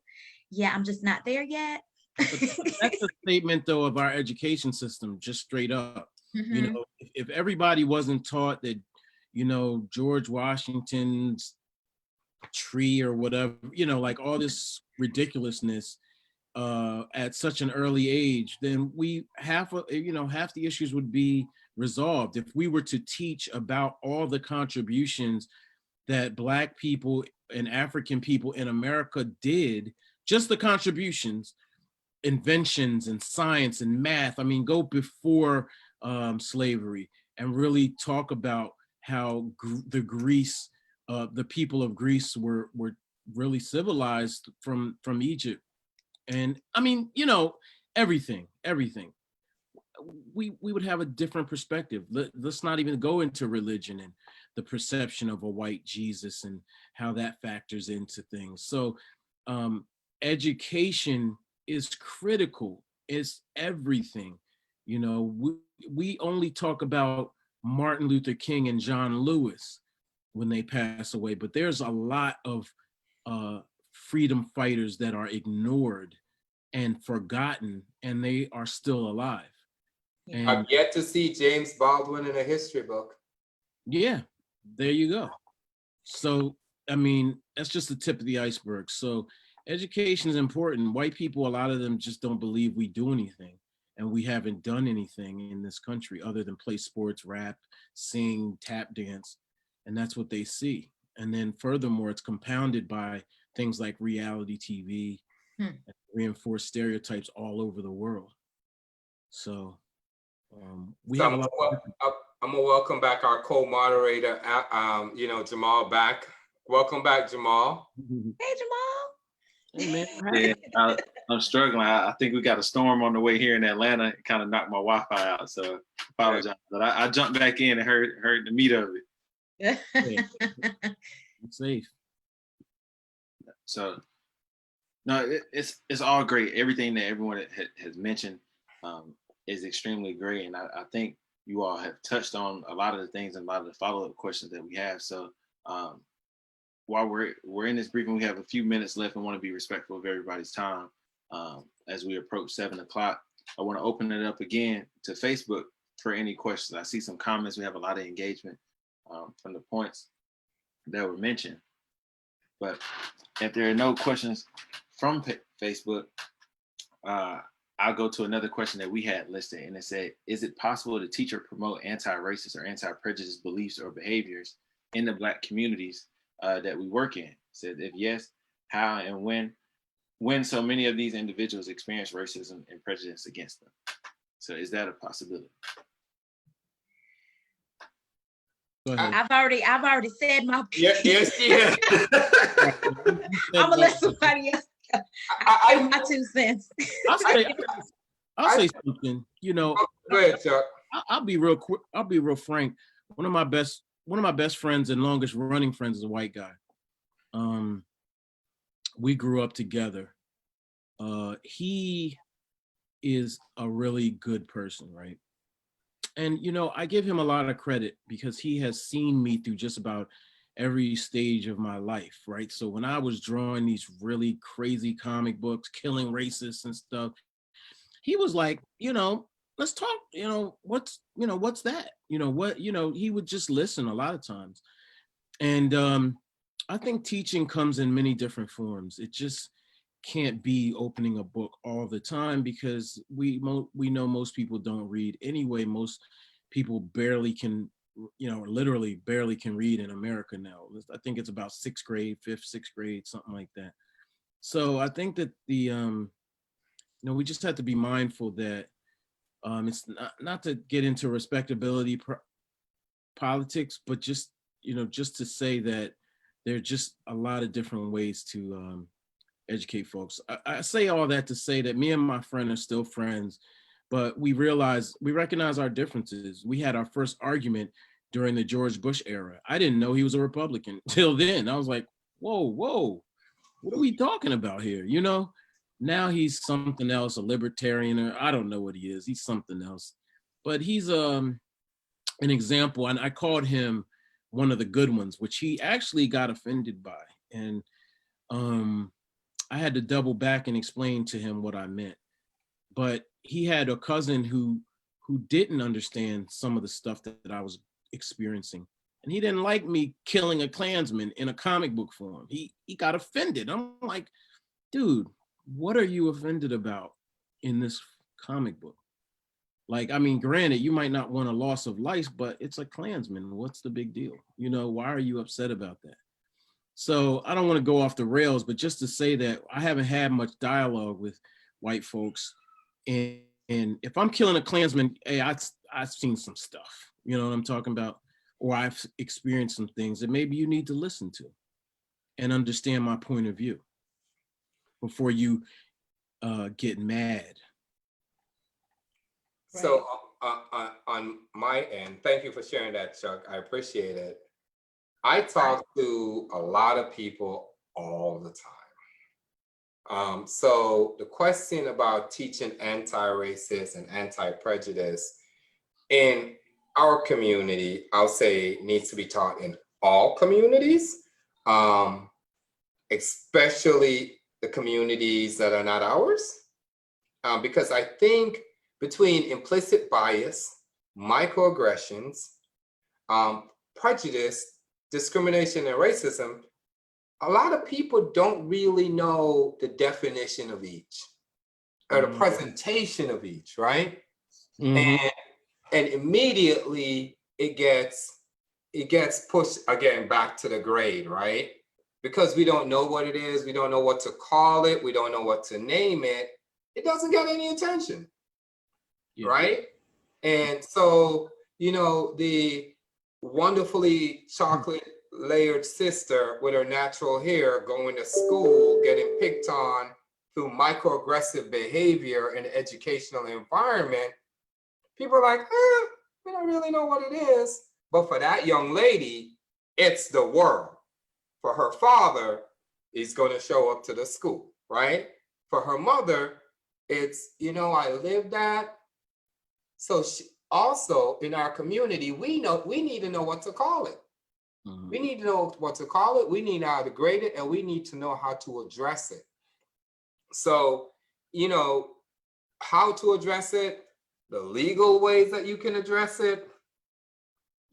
yeah, I'm just not there yet. That's a statement, though, of our education system, just straight up. Mhm. If everybody wasn't taught that, George Washington's tree or whatever, like all this ridiculousness at such an early age, then half the issues would be resolved. If we were to teach about all the contributions that Black people and African people in America did, just the contributions, inventions and science and math. I mean, go before slavery and really talk about how the people of Greece were really civilized from Egypt. And I mean, everything. We would have a different perspective. Let's not even go into religion and the perception of a white Jesus and how that factors into things. So education is critical. It's everything. We only talk about Martin Luther King and John Lewis when they pass away, but there's a lot of freedom fighters that are ignored and forgotten, and they are still alive. And I've yet to see James Baldwin in a history book. yeah, there you go. So, I mean, that's just the tip of the iceberg. So education is important. White people, a lot of them just don't believe we do anything. And we haven't done anything in this country other than play sports, rap, sing, tap dance. And that's what they see. And then furthermore, it's compounded by things like reality TV, reinforced stereotypes all over the world. So we have a lot. I'm gonna welcome back our co-moderator, Jamal back. Welcome back, Jamal. Hey, Jamal. Hey, man. Yeah, I'm struggling. I think we got a storm on the way here in Atlanta. It kind of knocked my Wi-Fi out, so apologize. But I jumped back in and heard the meat of it. It's safe. So no, it's all great. Everything that everyone has mentioned is extremely great, and I think you all have touched on a lot of the things and a lot of the follow-up questions that we have. So while we're in this briefing, we have a few minutes left and want to be respectful of everybody's time as we approach 7 o'clock. I want to open it up again to Facebook for any questions. I see some comments. We have a lot of engagement from the points that were mentioned. But if there are no questions from Facebook, I'll go to another question that we had listed, and it said, is it possible to teach or promote anti-racist or anti-prejudice beliefs or behaviors in the Black communities that we work in? It said, if yes, how and when so many of these individuals experience racism and prejudice against them? So is that a possibility? Go ahead. I've already said my piece. Yes. I'm gonna let somebody else go. I give my 2 cents. I'll say something. Go ahead, Chuck. I'll be real quick. I'll be real frank. One of my best friends and longest running friends is a white guy. We grew up together. He is a really good person, right? And I give him a lot of credit because he has seen me through just about every stage of my life, right? So when I was drawing these really crazy comic books, killing racists and stuff, he was like, let's talk, what's that? He would just listen a lot of times. And I think teaching comes in many different forms. It just can't be opening a book all the time because we know most people don't read anyway. Most people barely can, literally barely can read in America now. I think it's about 6th grade, 5th, 6th grade, something like that. So I think that we just have to be mindful that it's not to get into respectability politics, but just, just to say that there are just a lot of different ways to educate folks. I say all that to say that me and my friend are still friends, but we recognize our differences. We had our first argument during the George Bush era. I didn't know he was a Republican till then. I was like, whoa, what are we talking about here? Now he's something else, a libertarian, or I don't know what he is. He's something else, but he's an example. And I called him one of the good ones, which he actually got offended by. And I had to double back and explain to him what I meant. But he had a cousin who didn't understand some of the stuff that I was experiencing. And he didn't like me killing a Klansman in a comic book form. He got offended. I'm like, dude, what are you offended about in this comic book? Like, I mean, granted, you might not want a loss of life, but it's a Klansman. What's the big deal? Why are you upset about that? So I don't want to go off the rails, but just to say that I haven't had much dialogue with white folks. And if I'm killing a Klansman, hey, I've seen some stuff, you know what I'm talking about? Or I've experienced some things that maybe you need to listen to and understand my point of view before you get mad. So on my end, thank you for sharing that, Chuck. I appreciate it. I talk to a lot of people all the time. So the question about teaching anti-racist and anti-prejudice in our community, I'll say needs to be taught in all communities, especially the communities that are not ours. Because I think between implicit bias, microaggressions, prejudice, discrimination, and racism, a lot of people don't really know the definition of each or the presentation of each, right? And immediately it gets pushed again back to the grade, right? Because we don't know what it is, we don't know what to call it, we don't know what to name it, it doesn't get any attention, right? And so, the wonderfully chocolate layered sister with her natural hair going to school, getting picked on through microaggressive behavior in an educational environment, people are like, we don't really know what it is. But for that young lady, it's the world. For her father, he's going to show up to the school, right? For her mother, it's, I lived that. So also in our community, we need to know what to call it. We need to know what to call it. We need how to grade it, and we need to know how to address it. So, how to address it, the legal ways that you can address it.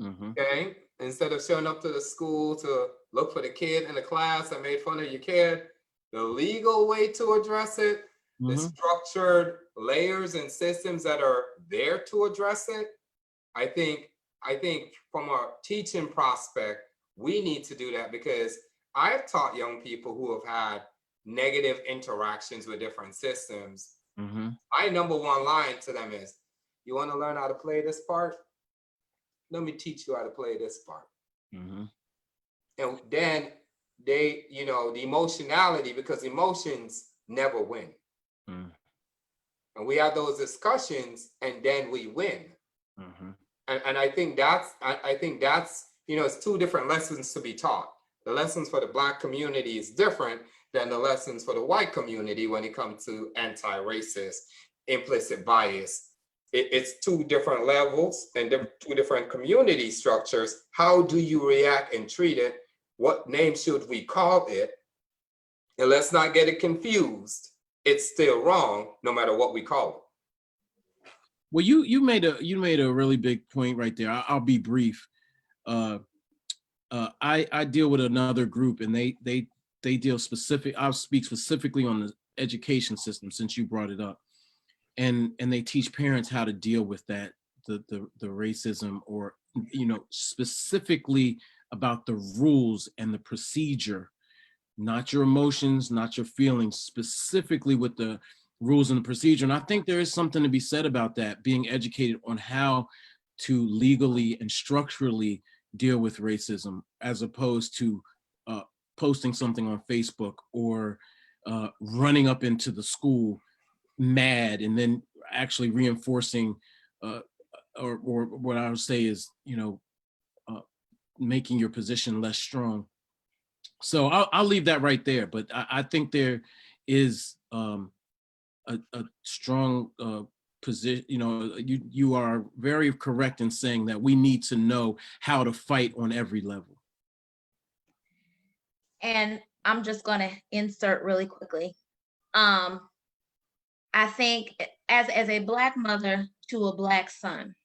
Okay. Instead of showing up to the school to look for the kid in the class that made fun of your kid, the legal way to address it, the structured layers and systems that are there to address it. I think from a teaching prospect, we need to do that, because I've taught young people who have had negative interactions with different systems. My number one line to them is, you want to learn how to play this part? Let me teach you how to play this part. And then they, the emotionality, because emotions never win. And we have those discussions, and then we win. And I think that's, it's two different lessons to be taught. The lessons for the Black community is different than the lessons for the white community when it comes to anti-racist, implicit bias. It's two different levels and two different community structures. How do you react and treat it? What name should we call it? And let's not get it confused. It's still wrong, no matter what we call it. Well, you made a really big point right there. I'll be brief. I deal with another group, and they deal specific. I'll speak specifically on the education system, since you brought it up, and they teach parents how to deal with that, the racism, or specifically about the rules and the procedure, not your emotions, not your feelings, specifically with the rules and the procedure. And I think there is something to be said about that, being educated on how to legally and structurally deal with racism, as opposed to posting something on Facebook or running up into the school mad and then actually reinforcing or what I would say is, making your position less strong. So I'll leave that right there. But I think there is a strong position. You are very correct in saying that we need to know how to fight on every level. And I'm just going to insert really quickly. I think as a Black mother to a Black son,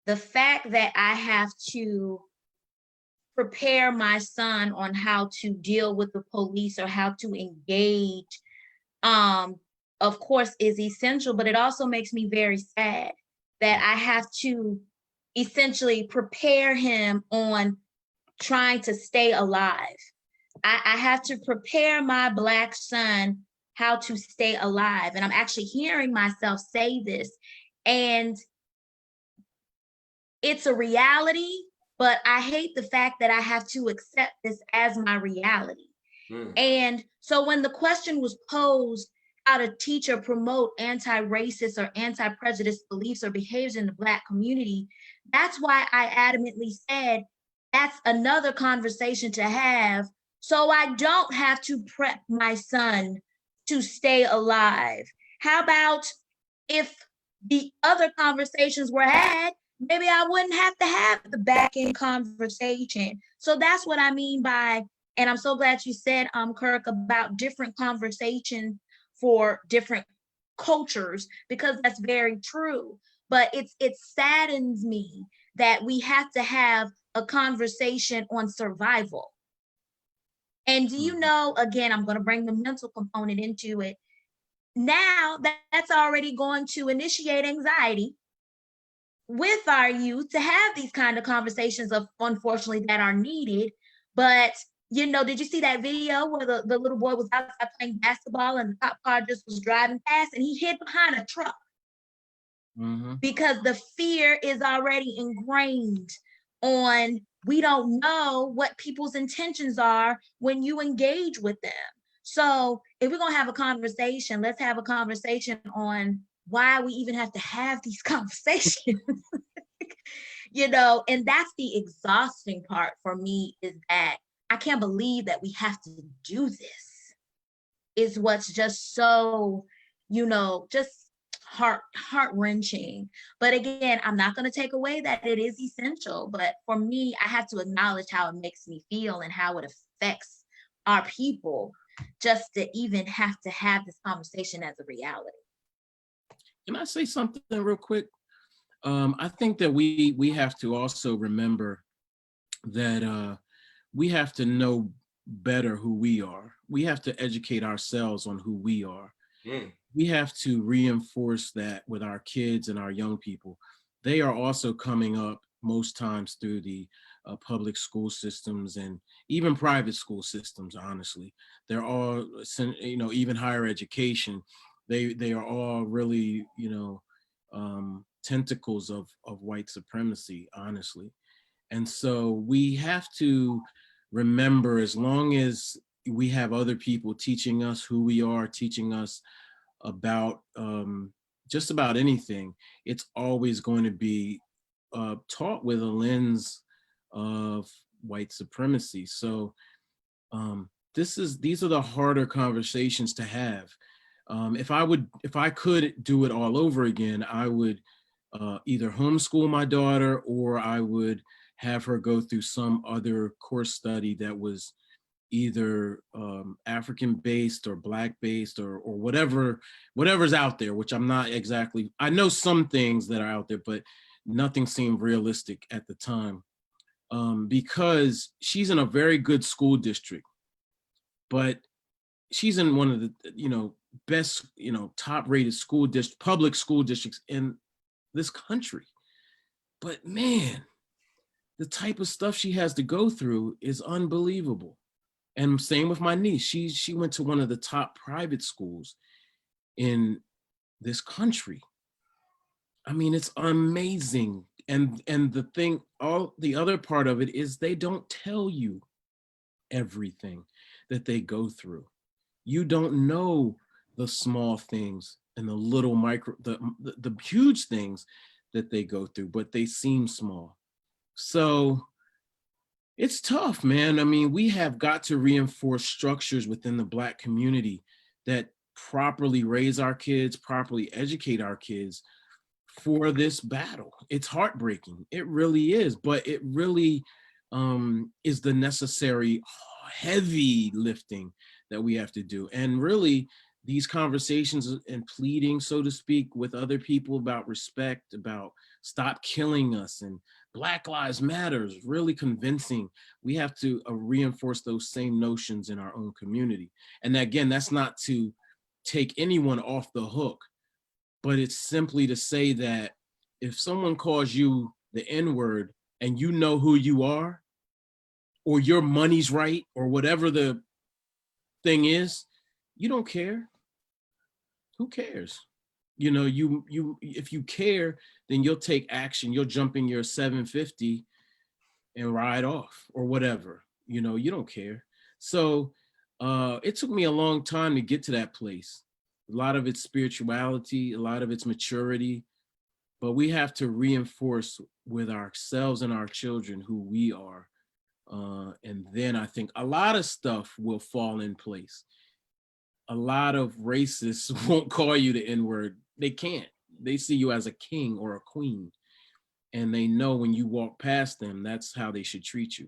the fact that I have to prepare my son on how to deal with the police or how to engage, of course, is essential, but it also makes me very sad that I have to essentially prepare him on trying to stay alive. I have to prepare my Black son how to stay alive. And I'm actually hearing myself say this, and it's a reality, but I hate the fact that I have to accept this as my reality. And so when the question was posed, how to teach or promote anti-racist or anti-prejudice beliefs or behaviors in the Black community, that's why I adamantly said that's another conversation to have, so I don't have to prep my son to stay alive. How about if the other conversations were had, maybe I wouldn't have to have the back end conversation. So that's what I mean by, and I'm so glad you said, Kirk, about different conversations for different cultures, because that's very true. But it saddens me that we have to have a conversation on survival. And do you know, again, I'm going to bring the mental component into it. Now that's already going to initiate anxiety with our youth to have these kind of conversations of, unfortunately, that are needed. But did you see that video where the little boy was outside playing basketball and the cop car just was driving past and he hid behind a truck? Because the fear is already ingrained on, we don't know what people's intentions are when you engage with them. So if we're going to have a conversation, let's have a conversation on why we even have to have these conversations. And that's the exhausting part for me, is that I can't believe that we have to do this. Is what's just so, just heart-wrenching. But again, I'm not going to take away that it is essential, but for me, I have to acknowledge how it makes me feel and how it affects our people, just to even have this conversation as a reality. Can I say something real quick? I think that we have to also remember that we have to know better who we are. We have to educate ourselves on who we are. We have to reinforce that with our kids and our young people. They are also coming up most times through the public school systems and even private school systems, honestly. They're all, even higher education, they are all really, tentacles of white supremacy, honestly. And so we have to remember, as long as we have other people teaching us who we are, teaching us about just about anything, it's always going to be taught with a lens of white supremacy. So these are the harder conversations to have. If I could do it all over again, I would either homeschool my daughter, or I would have her go through some other course study that was either African-based or Black-based or whatever's out there, which I'm not exactly, I know some things that are out there, but nothing seemed realistic at the time, because she's in a very good school district, but she's in one of the, best, top-rated public school districts in this country. But man, the type of stuff she has to go through is unbelievable. And same with my niece. She went to one of the top private schools in this country. I mean, it's amazing. And the thing, all the other part of it is they don't tell you everything that they go through. You don't know the small things and the little micro, the huge things that they go through, but they seem small. So it's tough, man. I mean, we have got to reinforce structures within the Black community that properly raise our kids, properly educate our kids for this battle. It's heartbreaking. It really is, but it really is the necessary heavy lifting that we have to do. And really, these conversations and pleading, so to speak, with other people about respect, about stop killing us, and Black Lives Matters, really convincing. We have to reinforce those same notions in our own community. And again, that's not to take anyone off the hook, but it's simply to say that if someone calls you the N-word and you know who you are, or your money's right, or whatever the thing is, you don't care. Who cares? You know, you if you care, then you'll take action. You'll jump in your 750 and ride off or whatever. You know, you don't care. So it took me a long time to get to that place. A lot of it's spirituality, a lot of it's maturity, but we have to reinforce with ourselves and our children who we are. And then I think a lot of stuff will fall in place. A lot of racists won't call you the N-word. They can't. They see you as a king or a queen. And they know when you walk past them, that's how they should treat you.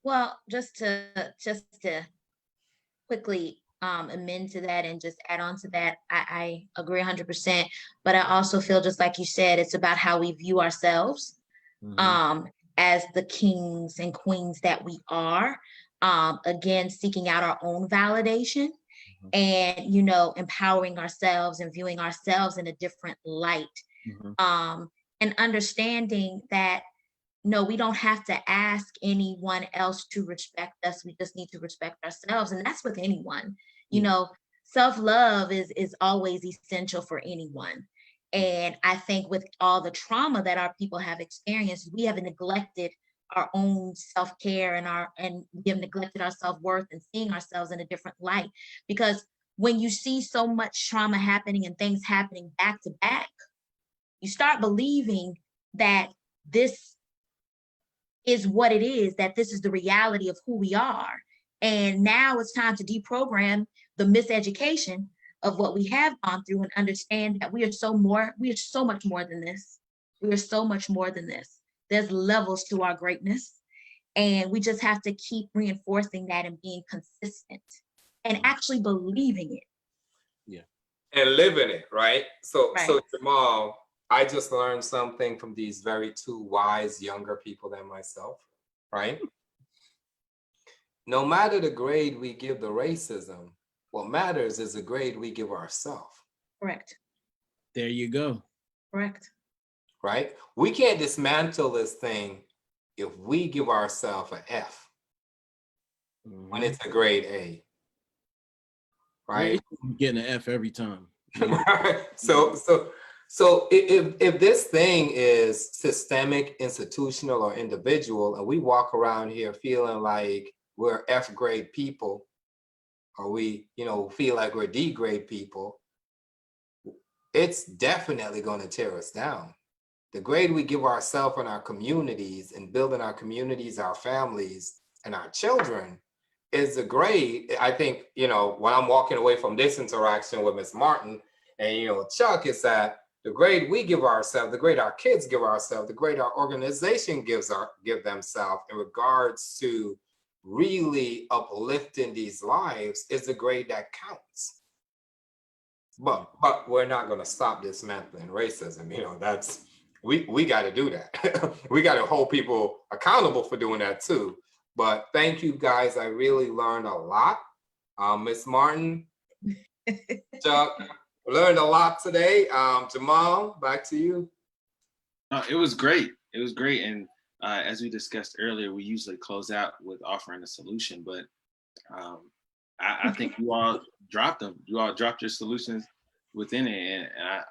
Well, just to quickly amend to that and just add on to that, I agree 100%. But I also feel, just like you said, it's about how we view ourselves as the kings and queens that we are. Again, seeking out our own validation and, you know, empowering ourselves and viewing ourselves in a different light. And understanding that, no, we don't have to ask anyone else to respect us. We just need to respect ourselves. And that's with anyone. You know, self-love is always essential for anyone. And I think with all the trauma that our people have experienced, we have neglected our own self-care and we have neglected our self-worth and seeing ourselves in a different light. Because when you see so much trauma happening and things happening back to back, you start believing that this is what it is, that this is the reality of who we are. And now it's time to deprogram the miseducation of what we have gone through and understand that we are so much more than this. We are so much more than this. There's levels to our greatness. And we just have to keep reinforcing that and being consistent and actually believing it. And living it, right? So Jamal, I just learned something from these very two wise younger people than myself, right? No matter the grade we give the racism, what matters is the grade we give ourselves. Correct. There you go. Correct. Right? We can't dismantle this thing if we give ourselves an F when it's a grade A. Right? You're getting an F every time. Right? So if this thing is systemic, institutional, or individual, and we walk around here feeling like we're F grade people, or we, feel like we're D grade people, it's definitely going to tear us down. The grade we give ourselves and our communities and building our communities, our families, and our children is the grade. I think, when I'm walking away from this interaction with Ms. Martin and, Chuck, is that the grade we give ourselves, the grade our kids give ourselves, the grade our organization give themselves in regards to really uplifting these lives is the grade that counts. But we're not going to stop dismantling racism. That's we got to do that. We got to hold people accountable for doing that too. But thank you guys. I really learned a lot. Ms. Martin, Chuck, learned a lot today. Jamal, back to you. It was great. It was great. And as we discussed earlier, we usually close out with offering a solution, but I think you all dropped them. You all dropped your solutions within it. And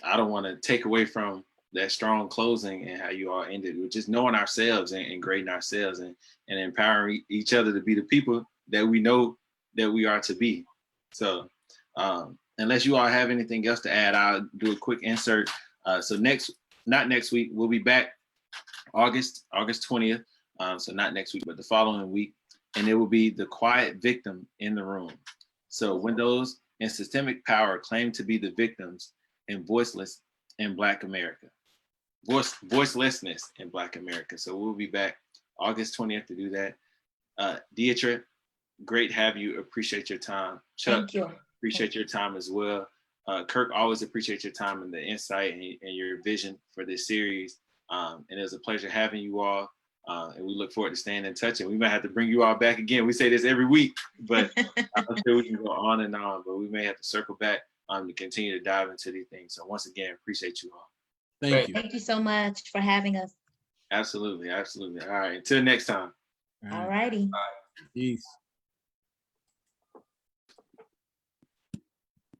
I don't want to take away from that strong closing and how you all ended, with just knowing ourselves and grading ourselves and empowering each other to be the people that we know that we are to be. So unless you all have anything else to add, I'll do a quick insert. So not next week, we'll be back August 20th. So not next week, but the following week. And it will be the quiet victim in the room. So when those in systemic power claim to be the victims and voiceless in Black America. Voicelessness in Black America. So we'll be back August 20th to do that. Deidre, great to have you. Appreciate your time. Chuck, Thank you. appreciate your time as well. Kirk, always appreciate your time and the insight and your vision for this series. And it was a pleasure having you all. And we look forward to staying in touch. And we might have to bring you all back again. We say this every week, but I'm sure we can go on and on. But we may have to circle back to continue to dive into these things. So once again, appreciate you all. Thank you. Thank you so much for having us. Absolutely, absolutely. All right, until next time. All righty. Peace.